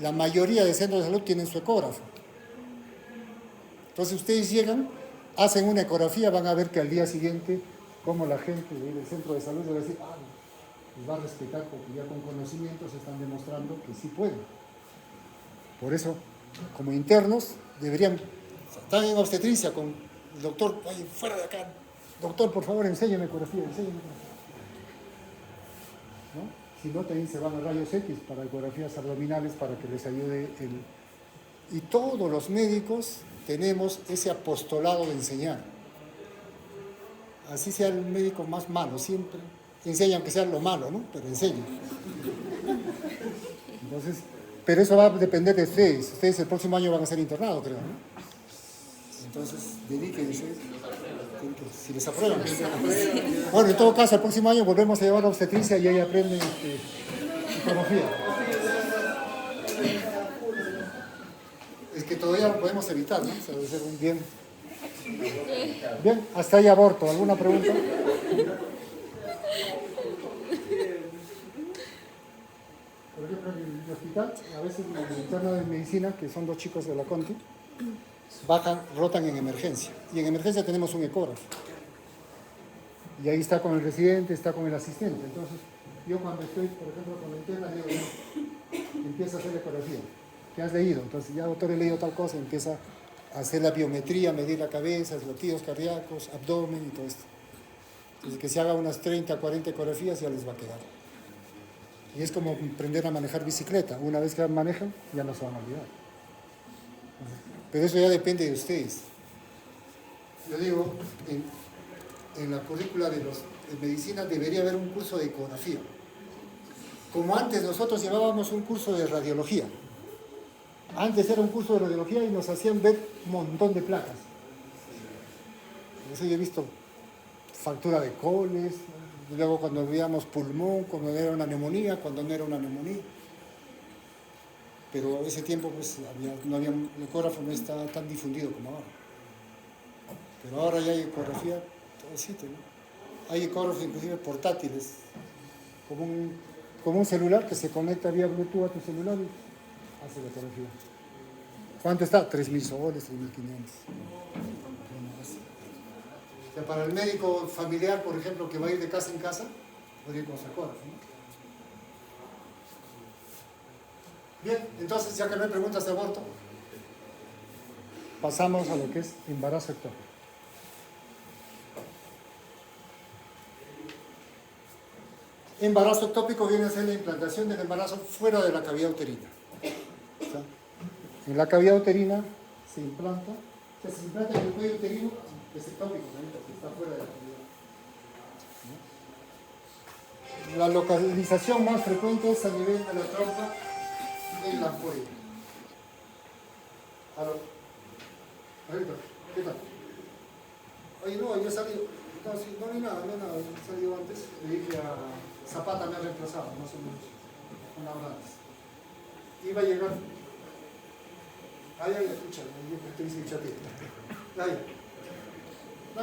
la mayoría de centros de salud tienen su ecógrafo. Entonces ustedes llegan, hacen una ecografía, van a ver que al día siguiente, como la gente del centro de salud va a decir, les va a respetar porque ya con conocimientos están demostrando que sí pueden. Por eso, como internos, deberían, están en obstetricia con el doctor, oye, fuera de acá, doctor, por favor, enséñame ecografía, enséñame. ¿No? Si no, también se van a rayos X para ecografías abdominales para que les ayude Y todos los médicos tenemos ese apostolado de enseñar. Así sea el médico más malo, siempre enseña aunque sea lo malo, ¿no? Pero enseña. Entonces, pero eso va a depender de ustedes. Ustedes el próximo año van a ser internados, creo, ¿no? Entonces, dedíquense. si les aprueban. Bueno, en todo caso, el próximo año volvemos a llevar a obstetricia y ahí aprenden psicología. Es que todavía lo podemos evitar, ¿no? O sea, debe ser un bien. Bien, hasta ahí aborto. ¿Alguna pregunta? Por ejemplo, en el hospital, a veces en el interno de medicina, que son 2 chicos de la Conti, rotan en emergencia. Y en emergencia tenemos un ecógrafo. Y ahí está con el residente, está con el asistente. Entonces, yo cuando estoy, por ejemplo, con la interna, digo, empieza a hacer ecografía. ¿Qué has leído? Entonces, ya doctor, he leído tal cosa, empieza a hacer la biometría, medir la cabeza, los latidos cardíacos, abdomen y todo esto. Entonces, que se haga unas 30, 40 ecografías ya les va a quedar. Y es como aprender a manejar bicicleta. Una vez que manejan, ya no se van a olvidar. Pero eso ya depende de ustedes. Yo digo, en la currícula de medicina debería haber un curso de ecografía. Como antes nosotros llevábamos un curso de radiología. Antes era un curso de radiología y nos hacían ver un montón de placas. Por eso yo he visto fractura de coles, luego cuando veíamos pulmón, cuando era una neumonía, cuando no era una neumonía. Pero ese tiempo pues el ecógrafo no estaba tan difundido como ahora. Pero ahora ya hay ecografía en todo sitio, ¿no? Hay ecógrafos inclusive portátiles, como un celular que se conecta vía Bluetooth a tu celular y hace la ecografía. ¿Cuánto está? 3.000 soles, 3.500. O sea, para el médico familiar, por ejemplo, que va a ir de casa en casa, puede ir con su ecógrafo, ¿no? Bien, entonces, ya que no hay preguntas de aborto, pasamos a lo que es embarazo ectópico. Embarazo ectópico viene a ser la implantación del embarazo fuera de la cavidad uterina. O sea, en la cavidad uterina se implanta, en el cuello uterino, es ectópico, porque está fuera de la cavidad. La localización más frecuente es a nivel de la trompa en la ampolla. ¿Aló? ¿Qué tal? Oye, no, yo he salido. No vi nada, he salido antes. Le dije a Zapata, me ha reemplazado, más o menos. Una hora antes. Iba a llegar. Ahí, escucha, yo te hice un chatito. Ahí. No,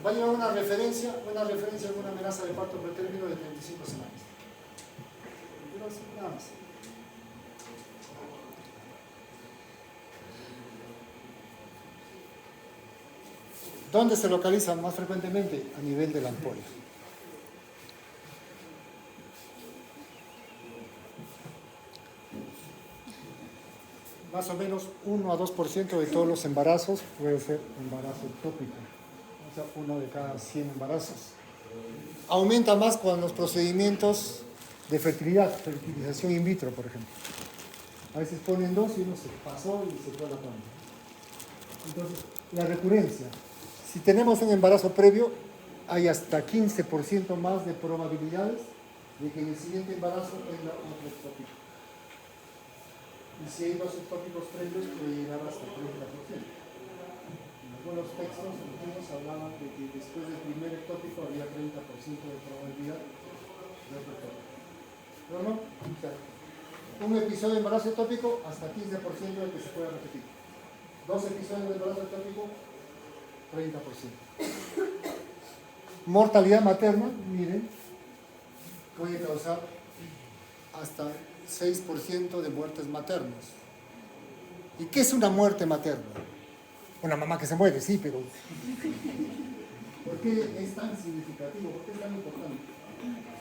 va a llevar una referencia en una amenaza de parto pretérmino de 35 semanas. Pero así, nada más. ¿Dónde se localiza más frecuentemente? A nivel de la ampolla. Más o menos 1 a 2% de todos los embarazos puede ser embarazo ectópico. O sea, 1 de cada 100 embarazos. Aumenta más con los procedimientos de fertilización in vitro, por ejemplo. A veces ponen 2 y uno se pasó y se fue a la planta. Entonces, la recurrencia. Si tenemos un embarazo previo, hay hasta 15% más de probabilidades de que en el siguiente embarazo tenga otro ectópico. Y si hay 2 ectópicos previos, puede llegar hasta 30%. En algunos textos antiguos hablaban de que después del primer ectópico había 30% de probabilidad de otro ectópico. ¿Pero no? O sea, un episodio de embarazo ectópico, hasta 15% de que se pueda repetir. 2 episodios de embarazo ectópico, 30%. Mortalidad materna, miren, puede causar hasta 6% de muertes maternas. ¿Y qué es una muerte materna? Una mamá que se muere, sí, pero ¿por qué es tan significativo? ¿Por qué es tan importante?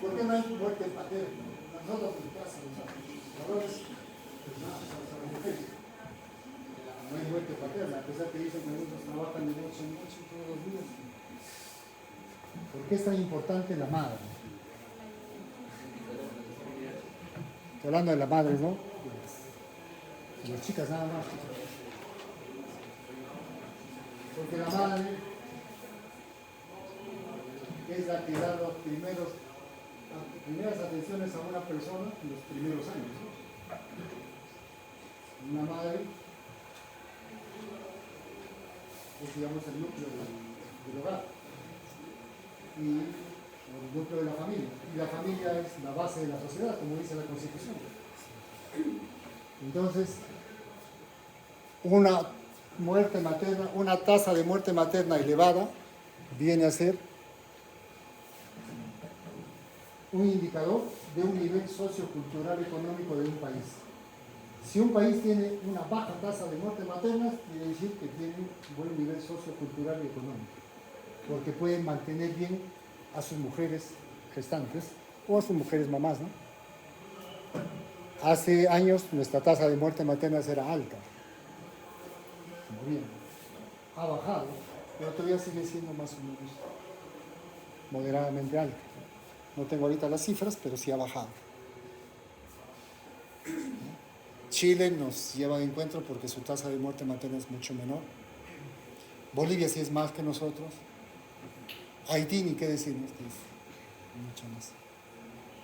¿Por qué no hay muerte paterna? Nosotros en casa, los mujeres. No hay muerte paterna, a pesar que dicen que muchos trabajan de noche en noche todos los días. ¿Por qué es tan importante la madre? Estoy hablando de la madre, ¿no? De las chicas nada más. Porque la madre es la que da las primeras atenciones a una persona en los primeros años. Una madre es, digamos, el núcleo del hogar. y el núcleo de la familia. Y la familia es la base de la sociedad, como dice la Constitución. Entonces, una muerte materna, una tasa de muerte materna elevada viene a ser un indicador de un nivel sociocultural económico de un país. Si un país tiene una baja tasa de muerte materna, quiere decir que tiene un buen nivel sociocultural y económico, porque pueden mantener bien a sus mujeres gestantes o a sus mujeres mamás, ¿no? Hace años nuestra tasa de muerte materna era alta, bien, ha bajado, pero todavía sigue siendo más o menos moderadamente alta. No tengo ahorita las cifras, pero sí ha bajado. Chile nos lleva de encuentro porque su tasa de muerte materna es mucho menor. Bolivia sí es más que nosotros. Haití, ni qué decirnos, que es mucho más.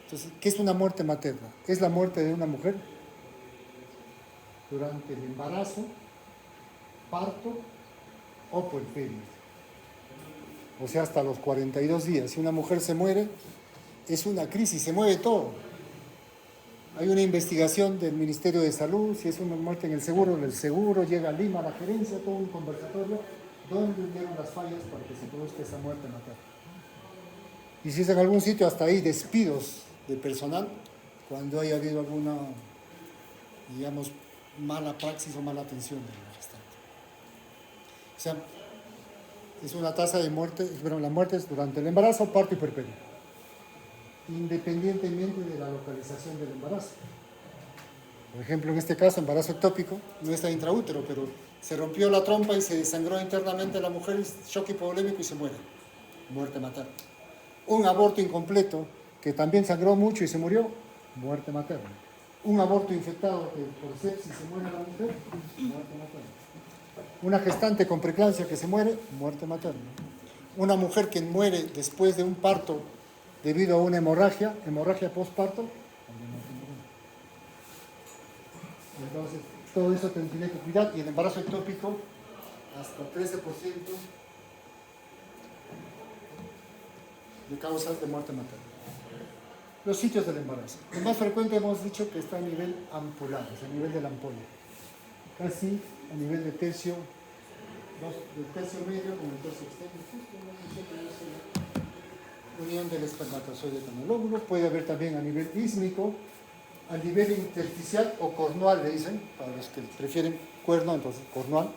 Entonces, ¿qué es una muerte materna? Es la muerte de una mujer durante el embarazo, parto o puerperio. O sea, hasta los 42 días. Si una mujer se muere, es una crisis, se mueve todo. Hay una investigación del Ministerio de Salud, si es una muerte en el seguro llega a Lima, a la gerencia, todo un conversatorio, donde hubieron las fallas para que se produzca esa muerte materna. Y si es en algún sitio, hasta ahí despidos de personal, cuando haya habido alguna, digamos, mala praxis o mala atención de la gestante. O sea, es una tasa de muerte, pero la muerte es durante el embarazo, parto y puerperio, independientemente de la localización del embarazo. Por ejemplo, en este caso, embarazo ectópico, no está intraútero, pero se rompió la trompa y se desangró internamente la mujer, shock hipovolémico y se muere. Muerte materna. Un aborto incompleto, que también sangró mucho y se murió, muerte materna. Un aborto infectado que por sepsis se muere la mujer, muerte materna. Una gestante con preeclampsia que se muere, muerte materna. Una mujer que muere después de un parto debido a una hemorragia postparto, entonces todo eso tendría que cuidar. Y el embarazo ectópico, hasta 13% de causas de muerte materna. Los sitios del embarazo. Lo más frecuente hemos dicho que está a nivel ampular, es a nivel de la ampolla. Casi a nivel de tercio, del tercio medio con el tercio externo. Unión del espermatozoide con el óvulo. Puede haber también a nivel ísmico, a nivel intersticial o cornual, le dicen, para los que prefieren cuerno, entonces cornual.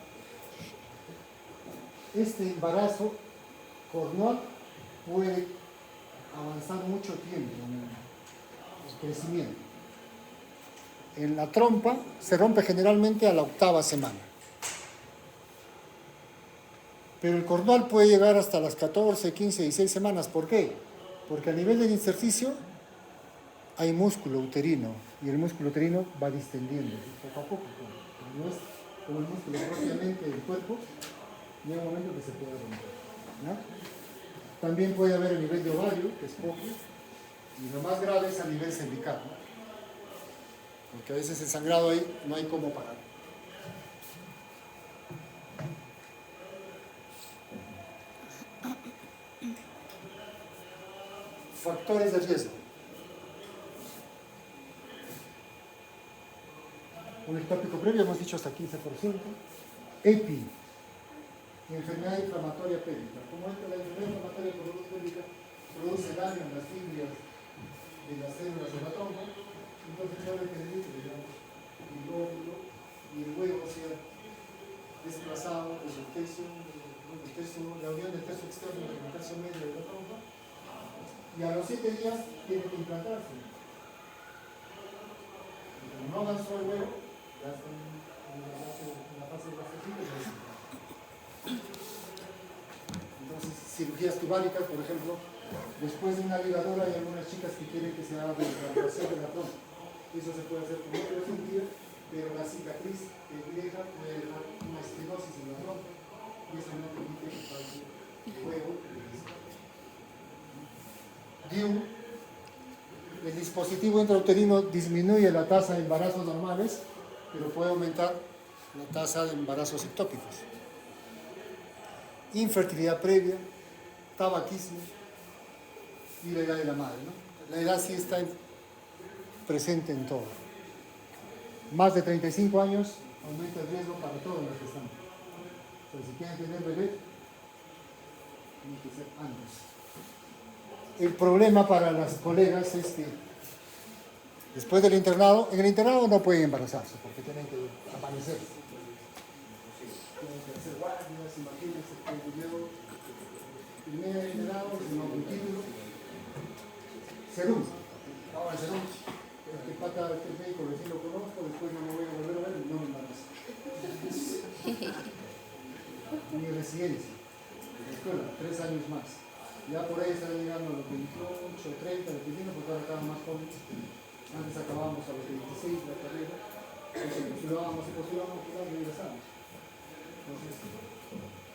Este embarazo cornual puede avanzar mucho tiempo en el crecimiento. En la trompa se rompe generalmente a la 8ª semana. Pero el cornual puede llegar hasta las 14, 15, 16 semanas. ¿Por qué? Porque a nivel del intersticio hay músculo uterino y el músculo uterino va distendiendo poco a poco. No es como el músculo propiamente del cuerpo, llega un momento que se puede romper, ¿no? También puede haber a nivel de ovario, que es poco, y lo más grave es a nivel cervical, ¿no? Porque a veces el sangrado ahí no hay cómo parar. Factores de riesgo. Un ectópico previo, hemos dicho hasta 15%. EPI, enfermedad inflamatoria pélvica. Como esta, la enfermedad inflamatoria pélvica produce daño en las fibrias de las células de la trompa, entonces ahora hay que decir que el óvulo y el huevo sea desplazado desde el tercio, la unión del tercio externo con el tercio medio de la trompa, y a los 7 días tiene que implantarse. Y como no avanzó el huevo, ya está en la fase de blastocitos. Entonces, cirugías tubáricas, por ejemplo, después de una ligadura hay algunas chicas que quieren que se haga la implantación de la trompa. Eso se puede hacer con otra cirugía, pero la cicatriz que deja puede dejar una estenosis en la trompa y eso no permite que pase el huevo. El dispositivo intrauterino disminuye la tasa de embarazos normales, pero puede aumentar la tasa de embarazos ectópicos. Infertilidad previa, tabaquismo, y la edad de la madre, ¿no? La edad sí está presente en todo. Más de 35 años aumenta el riesgo para todos los gestantes. O sea, si quieren tener bebé, tiene que ser antes. El problema para las colegas es que después del internado, en el internado no pueden embarazarse porque tienen que aparecer. Tienen que hacer guardias, imagínense que yo primer internado, un título, serum. Ahora el serum, este pata, este médico recién lo conozco, después no me voy a volver a ver y no me embarazo. Mi residencia, la escuela, 3 años más. Ya por ahí están llegando a los 28, 30, dependiendo, porque ahora acaban más jóvenes. Antes acabábamos a los 26 la carrera, entonces postulábamos y regresamos. Entonces,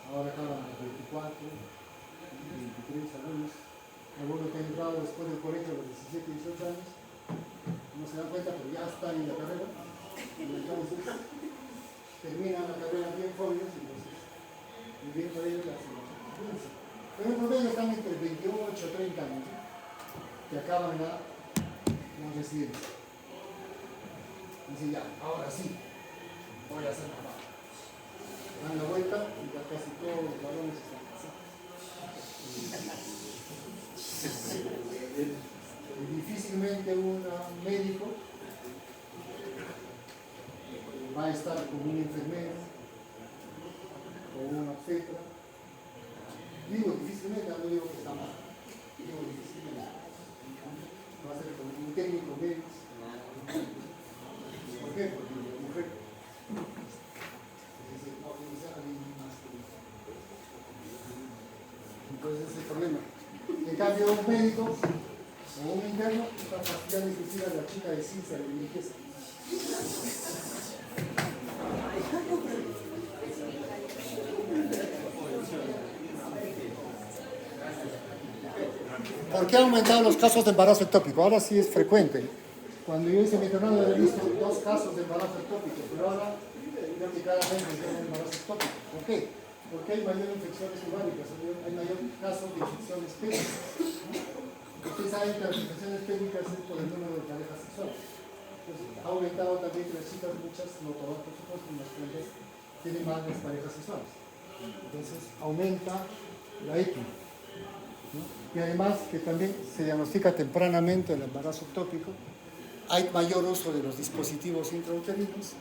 ahora acaban a los 24, 23 algunos que han entrado después del colegio a los 17, 18 años, no se dan cuenta, pero ya están en la carrera, y entonces terminan la carrera bien jóvenes, y bien para ellos la experiencia. Pero en promedio están entre 28 y 30 años, que acaban la residencia. Dicen ya, ahora sí, voy a hacer papá. Dan la vuelta y ya casi todos los varones están casados. Difícilmente un médico va a estar con un enfermero o una obstetra. Digo difícilmente, no digo que está mal. Digo difícilmente. Va a ser con un técnico médico. ¿Por qué? Porque la mujer entonces ese es el problema. En cambio, un médico o un interno está fastidiando inclusive a la chica de ciencia de limpieza. ¿Por qué han aumentado los casos de embarazo ectópico? Ahora sí es frecuente. Cuando yo hice mi internado he visto 2 casos de embarazo ectópico, pero ahora creo que cada mes me un embarazo ectópico. ¿Por qué? Porque hay mayor infecciones uráricas, hay mayor casos de infecciones pélvicas. Ustedes saben que las infecciones pélvicas es por el número de parejas sexuales. Entonces, ha aumentado también que las chicas, muchas, no todas por supuesto, las mujeres tienen más parejas sexuales. Entonces, aumenta la EPI. ¿No? Y además que también se diagnostica tempranamente el embarazo ectópico, hay mayor uso de los dispositivos intrauterinos,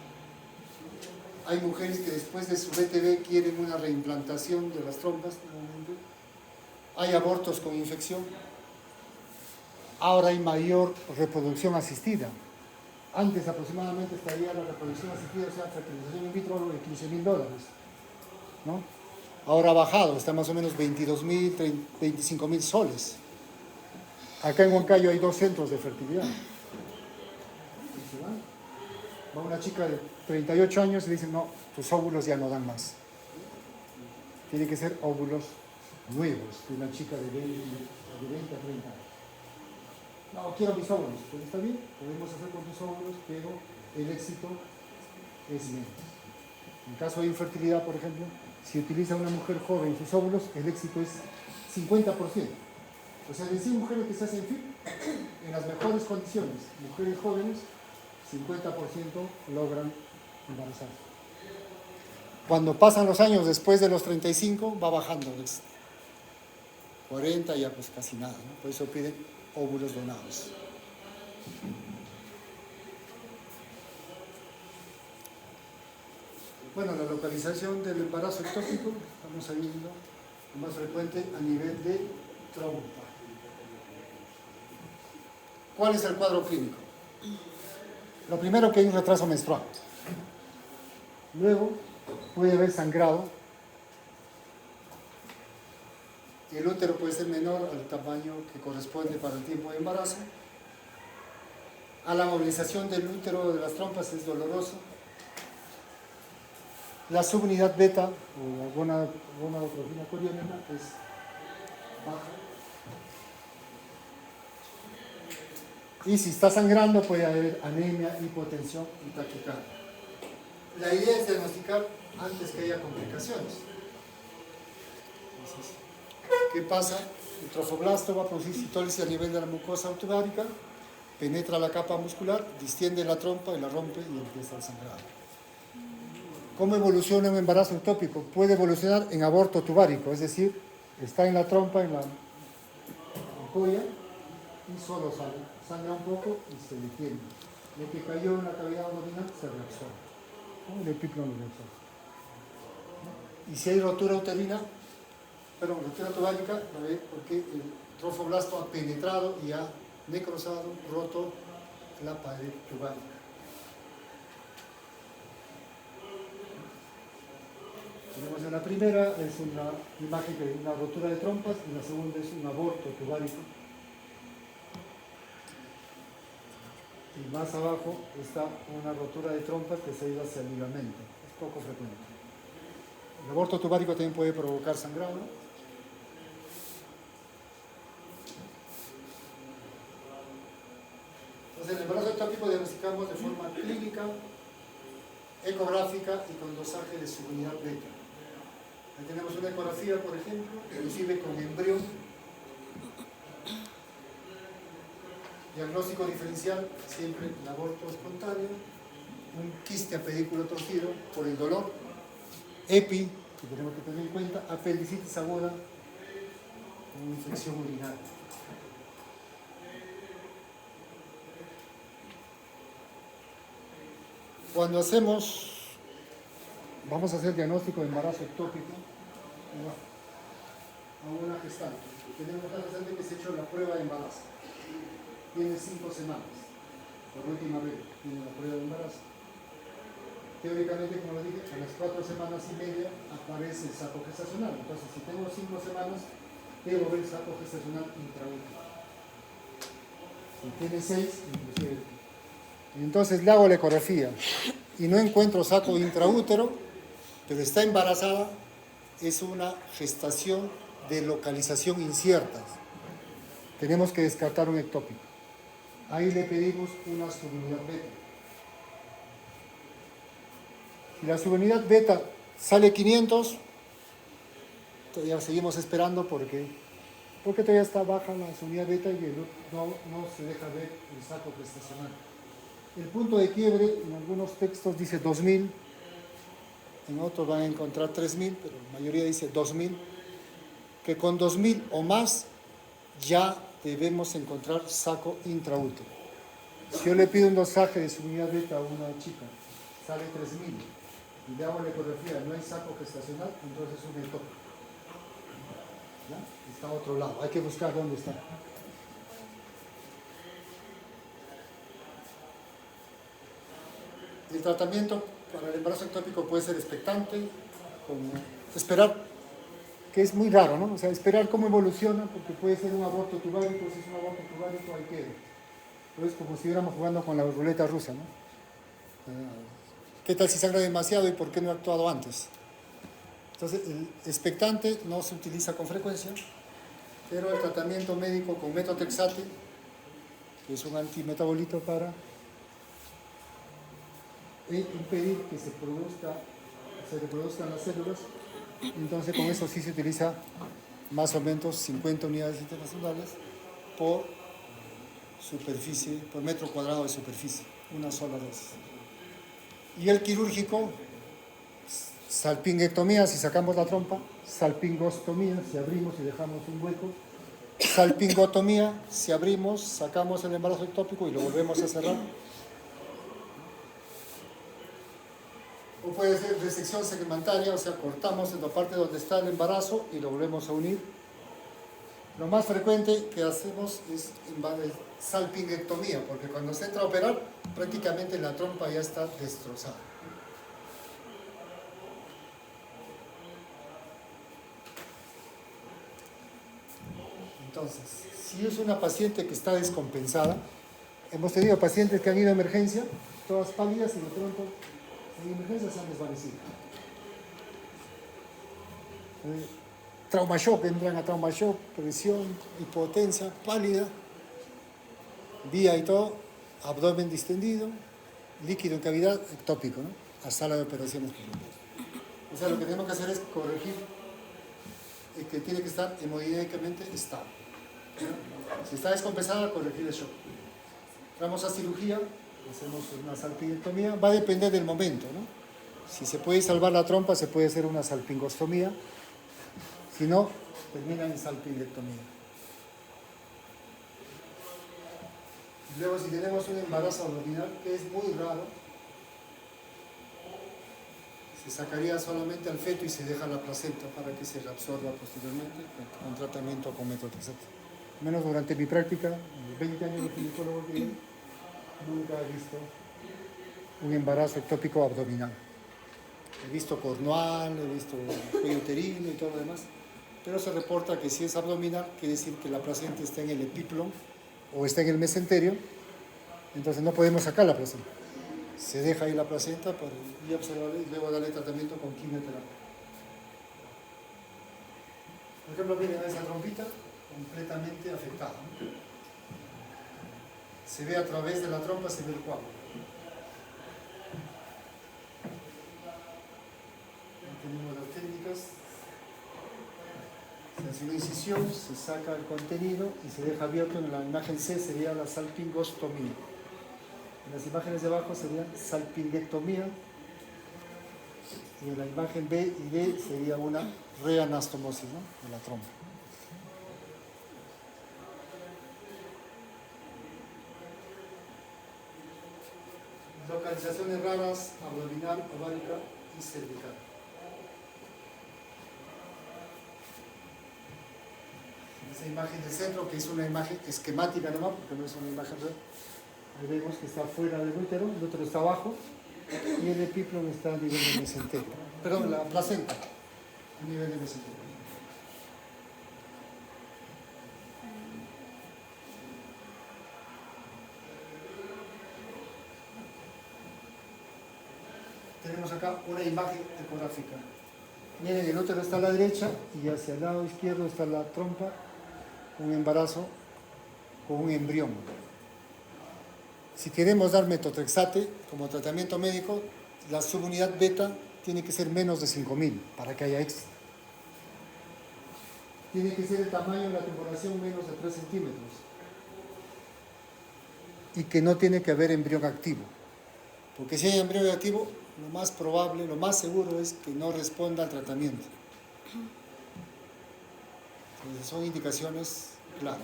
hay mujeres que después de su BTV quieren una reimplantación de las trompas, hay abortos con infección, ahora hay mayor reproducción asistida. Antes aproximadamente estaría la reproducción asistida, o sea, fertilización in vitro de $15,000, ¿no? Ahora ha bajado, está más o menos 22.000, 25.000 soles. Acá en Huancayo hay 2 centros de fertilidad. Va una chica de 38 años y le dicen, no, tus óvulos ya no dan más. Tiene que ser óvulos nuevos de una chica de 20 a 30 años. No, quiero mis óvulos. Pues está bien, podemos hacer con tus óvulos, pero el éxito es menos. En caso de infertilidad, por ejemplo, si utiliza una mujer joven sus óvulos, el éxito es 50%. O sea, de 100 mujeres que se hacen FIP, en las mejores condiciones, mujeres jóvenes, 50% logran embarazarse. Cuando pasan los años después de los 35, va bajando el éxito. 40 ya pues casi nada, ¿no? Por eso piden óvulos donados. Bueno, la localización del embarazo ectópico, estamos viendo lo más frecuente a nivel de trompa. ¿Cuál es el cuadro clínico? Lo primero, que hay un retraso menstrual. Luego puede haber sangrado. El útero puede ser menor al tamaño que corresponde para el tiempo de embarazo. A la movilización del útero de las trompas es doloroso. La subunidad beta o alguna proteína coriónica es baja. Y si está sangrando puede haber anemia, hipotensión y taquicardia. La idea es diagnosticar antes que haya complicaciones. Entonces, ¿Qué pasa? El trofoblasto va a producir citólisis a nivel de la mucosa tubárica, penetra la capa muscular, distiende la trompa y la rompe y empieza el sangrado. ¿Cómo evoluciona un embarazo ectópico? Puede evolucionar en aborto tubárico, es decir, está en la trompa, en la ampolla, y solo sale, sangra un poco y se detiene. Lo que cayó en la cavidad abdominal se reabsorbe. El epíclono lo reabsorbe. Y si hay rotura uterina, rotura tubárica, porque el trofoblasto ha penetrado y ha necrosado, roto la pared tubárica. Tenemos en la primera, es una imagen de una rotura de trompas, y la segunda es un aborto tubárico. Y más abajo está una rotura de trompas que se ha ido hacia el ligamento. Es poco frecuente. El aborto tubárico también puede provocar sangrado. Entonces, el embarazo ectópico diagnosticamos de forma clínica, ecográfica y con dosaje de subunidad beta. Ahí tenemos una ecografía, por ejemplo, inclusive con embrión. Diagnóstico diferencial, siempre el aborto espontáneo, un quiste a pedículo torcido por el dolor, EPI, que tenemos que tener en cuenta, apendicitis aguda, una infección urinaria. Cuando vamos a hacer diagnóstico de embarazo ectópico a una gestante. Tenemos una gestante que se ha hecho la prueba de embarazo. Tiene 5 semanas. Por última vez tiene la prueba de embarazo. Teóricamente, como lo dije, a las 4 semanas y media aparece el saco gestacional. Entonces, si tengo 5 semanas, debo ver el saco gestacional intraútero. Si tiene 6, inclusive. Entonces le hago la ecografía y no encuentro saco intraútero, pero está embarazada, es una gestación de localización incierta. Tenemos que descartar un ectópico. Ahí le pedimos una subunidad beta. Si la subunidad beta sale 500, todavía seguimos esperando porque todavía está baja la subunidad beta y no se deja ver el saco gestacional. El punto de quiebre en algunos textos dice 2000, en otros van a encontrar 3000, pero la mayoría dice 2000, que con 2000 o más ya debemos encontrar saco intraútero. Si yo le pido un dosaje de subunidad beta a una chica, sale 3000, y le hago la ecografía, no hay saco gestacional, entonces es un ectópico. Está a otro lado, hay que buscar dónde está. El tratamiento para el embarazo ectópico puede ser expectante, como esperar, que es muy raro, ¿no? O sea, esperar cómo evoluciona, porque puede ser un aborto tubárico, si es un aborto tubárico, ahí queda. Entonces, como si estuviéramos jugando con la ruleta rusa, ¿no? ¿Qué tal si sangra demasiado y por qué no he actuado antes? Entonces, el expectante no se utiliza con frecuencia, pero el tratamiento médico con metotrexate, que es un antimetabolito para impedir que se reproduzcan las células, entonces con eso sí se utiliza más o menos 50 unidades internacionales por superficie, por metro cuadrado de superficie, una sola dosis. Y el quirúrgico, salpingectomía si sacamos la trompa, salpingostomía si abrimos y dejamos un hueco, salpingotomía si abrimos, sacamos el embarazo ectópico y lo volvemos a cerrar. O puede ser resección segmentaria, o sea, cortamos en la parte donde está el embarazo y lo volvemos a unir. Lo más frecuente que hacemos es salpingectomía, porque cuando se entra a operar, prácticamente la trompa ya está destrozada. Entonces, si es una paciente que está descompensada, hemos tenido pacientes que han ido a emergencia, todas pálidas y de pronto en emergencia se han desvanecido. Trauma shock, entran a trauma shock, presión, hipotencia, pálida, vía y todo, abdomen distendido, líquido en cavidad, ectópico, ¿no? A sala de operaciones. O sea, lo que tenemos que hacer es corregir que tiene que estar hemodinámicamente estable. Si está descompensada, corregir el shock. Entramos a cirugía, hacemos una salpingectomía, va a depender del momento, ¿no? Si se puede salvar la trompa, se puede hacer una salpingostomía, si no, termina en salpingectomía. Luego, si tenemos un embarazo abdominal, que es muy raro, se sacaría solamente al feto y se deja la placenta para que se reabsorba posteriormente con tratamiento con metotrexato. Menos durante mi práctica, en 20 años de ginecólogo que nunca he visto un embarazo ectópico abdominal. He visto cornual, he visto cuello uterino y todo lo demás, pero se reporta que si es abdominal, quiere decir que la placenta está en el epíplon o está en el mesenterio, entonces no podemos sacar la placenta. Se deja ahí la placenta para ir a observarle y luego darle tratamiento con quimioterapia. Por ejemplo, miren esa trompita completamente afectada, ¿no? Se ve a través de la trompa, se ve el coágulo. Aquí tenemos las técnicas. Se hace una incisión, se saca el contenido y se deja abierto. En la imagen C sería la salpingostomía. En las imágenes de abajo sería salpingectomía y en la imagen B y D sería una reanastomosis, ¿no?, de la trompa. Localizaciones raras, abdominal, ovárica y cervical. Esa imagen del centro, que es una imagen esquemática nomás, porque no es una imagen real. Ahí vemos que está fuera del útero, el útero está abajo y el epíplon está a nivel del mesenterio. Perdón, la placenta a nivel del mesenterio. Tenemos acá una imagen ecográfica. Miren, el útero está a la derecha y hacia el lado izquierdo está la trompa, un embarazo con un embrión. Si queremos dar metotrexate como tratamiento médico, la subunidad beta tiene que ser menos de 5000 para que haya éxito. Tiene que ser el tamaño de la tumoración menos de 3 centímetros. Y que no tiene que haber embrión activo. Porque si hay embrión activo, lo más probable, lo más seguro es que no responda al tratamiento. Entonces son indicaciones claras.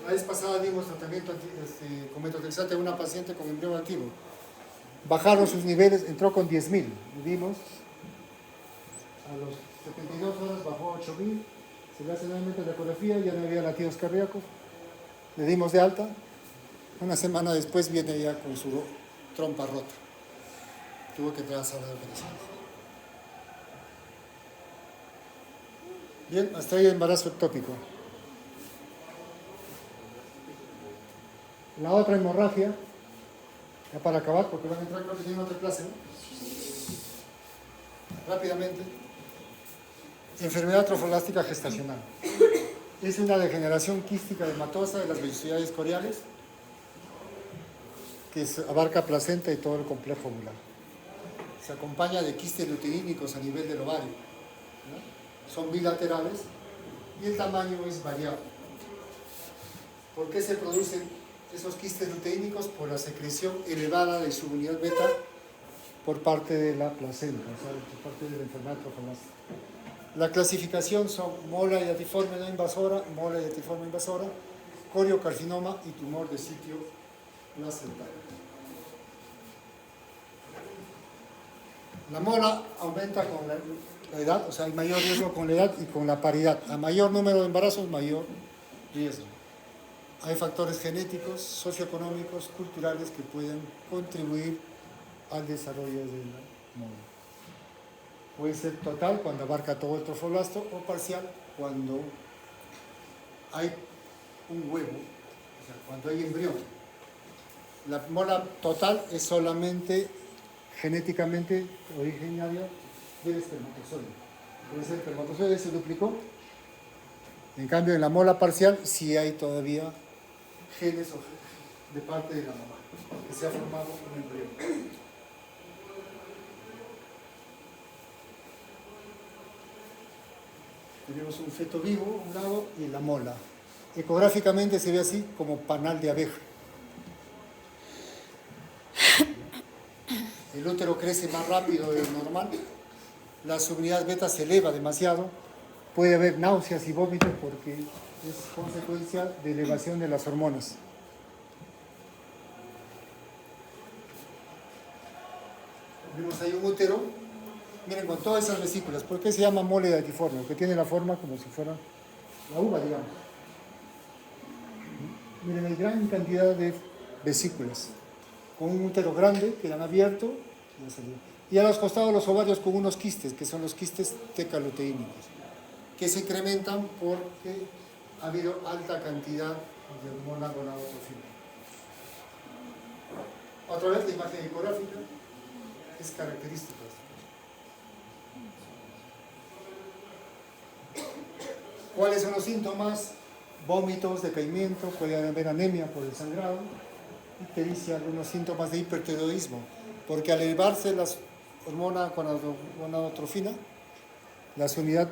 La vez pasada dimos tratamiento con metotrexate a una paciente con embrión activo. Bajaron sus niveles, entró con 10.000. Vimos, a los 72 horas bajó a 8.000. Se le hace nuevamente la ecografía, ya no había latidos cardíacos. Le dimos de alta. Una semana después viene ya con su trompa rota. Tuvo que entrar a sala de operaciones. Bien, hasta ahí el embarazo ectópico. La otra hemorragia, ya para acabar, porque van a entrar, creo que tienen otra clase, ¿no? Rápidamente. Enfermedad trofolástica gestacional. Es una degeneración quística dermatosa de las vellosidades coriales que abarca placenta y todo el complejo ovular. Se acompaña de quistes luteinínicos a nivel del ovario, ¿no? Son bilaterales y el tamaño es variable. ¿Por qué se producen esos quistes luteinícos? Por la secreción elevada de subunidad beta por parte de la placenta, o sea, por parte de la enfermedad trofolástica. La clasificación son mola hiatiforme no invasora, mola hiatiforme invasora, coriocarcinoma y tumor de sitio placental. La mola aumenta con la edad, o sea, hay mayor riesgo con la edad y con la paridad. A mayor número de embarazos, mayor riesgo. Hay factores genéticos, socioeconómicos, culturales que pueden contribuir al desarrollo de la mola. Puede ser total cuando abarca todo el trofoblasto o parcial cuando hay un huevo, o sea, cuando hay embrión. La mola total es solamente genéticamente originaria del espermatozoide. Puede ser que el espermatozoide se duplicó. En cambio, en la mola parcial sí hay todavía genes de parte de la mamá, que se ha formado un embrión. Tenemos un feto vivo a un lado y la mola. Ecográficamente se ve así como panal de abeja. El útero crece más rápido de lo normal, la subunidad beta se eleva demasiado, puede haber náuseas y vómitos porque es consecuencia de elevación de las hormonas. Vemos ahí un útero, miren, con todas esas vesículas. ¿Por qué se llama mole datiforme? Porque tiene la forma como si fuera la uva, digamos. Miren, hay gran cantidad de vesículas, con un útero grande que han abierto y han salido. Y a los costados los ovarios con unos quistes, que son los quistes tecaluteínicos, que se incrementan porque ha habido alta cantidad de hormona gonadotrofina. Otra vez la imagen ecográfica es característica. ¿Cuáles son los síntomas? Vómitos, decaimiento, puede haber anemia por el sangrado, y te dice algunos síntomas de hipertiroidismo, porque al elevarse la hormona gonadotrofina, la unidad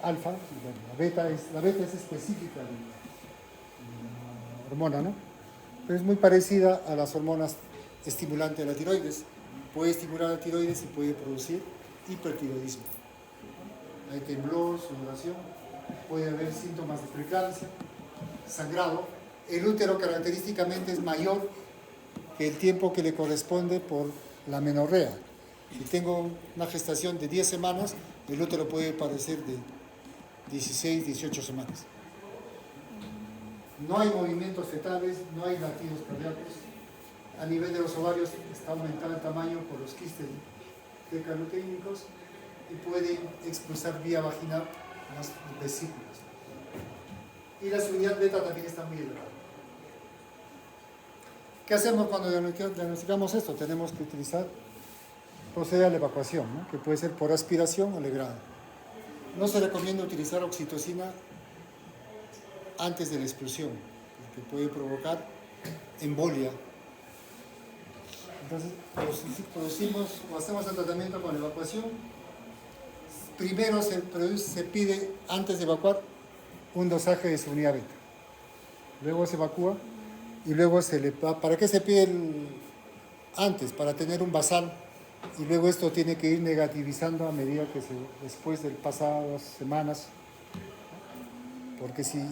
alfa, bueno, la beta es específica de la hormona, ¿no? Pero es muy parecida a las hormonas estimulantes de la tiroides. Puede estimular la tiroides y puede producir hipertiroidismo. Hay temblor, sudoración, puede haber síntomas de preeclampsia, sangrado. El útero característicamente es mayor que el tiempo que le corresponde por la menorrea. Si tengo una gestación de 10 semanas, el útero puede parecer de 16, 18 semanas. No hay movimientos fetales, no hay latidos cardíacos. A nivel de los ovarios está aumentado el tamaño por los quistes tecaluteínicos y puede expulsar vía vaginal las vesículas. Y la subunidad beta también está muy elevada. ¿Qué hacemos cuando diagnosticamos esto? Tenemos que proceder a la evacuación, ¿no? Que puede ser por aspiración o legrado. No se recomienda utilizar oxitocina antes de la expulsión, porque puede provocar embolia. Entonces, producimos o hacemos el tratamiento con la evacuación. Primero se pide, antes de evacuar, un dosaje de subunidad beta. Luego se evacúa y luego ¿para qué se pide antes? Para tener un basal, y luego esto tiene que ir negativizando a medida que después de pasadas semanas, porque si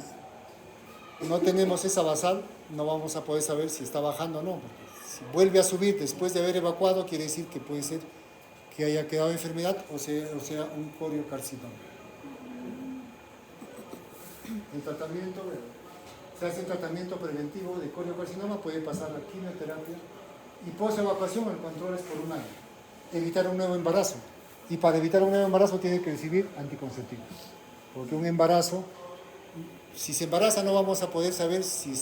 no tenemos esa basal, no vamos a poder saber si está bajando o no. Porque si vuelve a subir después de haber evacuado, quiere decir que puede ser que haya quedado enfermedad o sea un coriocarcinoma. El tratamiento, se hace un tratamiento preventivo de coriocarcinoma, puede pasar la quimioterapia, y post evacuación el control es por un año. Evitar un nuevo embarazo, y para evitar un nuevo embarazo tiene que recibir anticonceptivos, porque un embarazo, si se embaraza no vamos a poder saber si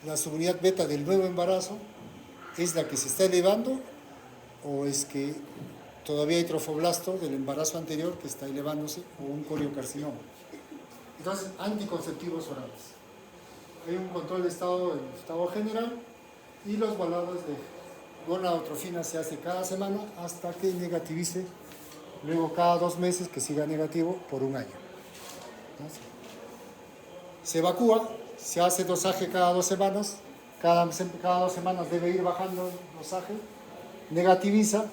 la subunidad beta del nuevo embarazo es la que se está elevando o es que todavía hay trofoblasto del embarazo anterior que está elevándose, o un coriocarcinoma. Entonces, anticonceptivos orales. Hay un control de estado general, y los valores de gonadotrofina se hace cada semana hasta que negativice, luego cada 2 meses que siga negativo por un año. Se evacúa, se hace dosaje cada 2 semanas, cada 2 semanas debe ir bajando el dosaje, negativiza,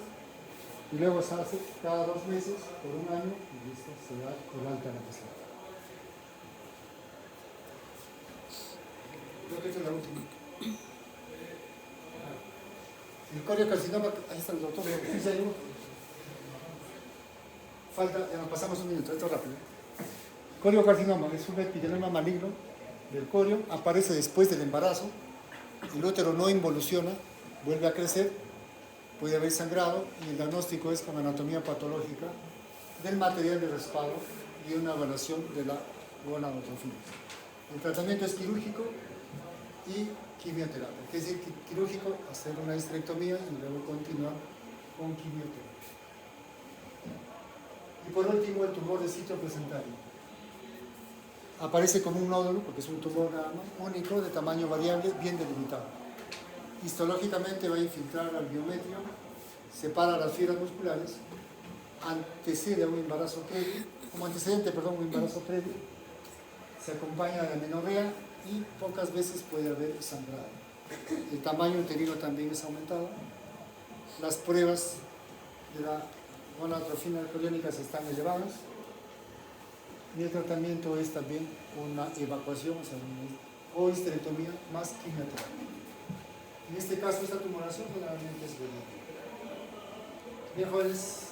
y luego se hace cada 2 meses por un año, y listo, se da el alta a la paciente. Creo que esta es la última. El coriocarcinoma, ahí está el doctor, falta, ya nos pasamos un minuto, esto es rápido. Coriocarcinoma es un epidelema maligno del corio, aparece después del embarazo, el útero no involuciona, vuelve a crecer, puede haber sangrado, y el diagnóstico es con anatomía patológica del material de respaldo y una evaluación de la gonadotrofina. El tratamiento es quirúrgico y quimioterapia, es decir, quirúrgico, hacer una histerectomía y luego continuar con quimioterapia. Y por último, el tumor de sitio placentario. Aparece como un nódulo, porque es un tumor único, de tamaño variable, bien delimitado. Histológicamente va a infiltrar al biometrio, separa las fibras musculares, antecede a un embarazo previo, como antecedente, perdón, un embarazo previo, se acompaña de amenorrea y pocas veces puede haber sangrado. El tamaño uterino también es aumentado. Las pruebas de la gonadotrofina alcohólica están elevadas. Y el tratamiento es también una evacuación, o histerectomía más quimioterapia. En este caso, esta tumoración generalmente es benigna. Bien, jóvenes.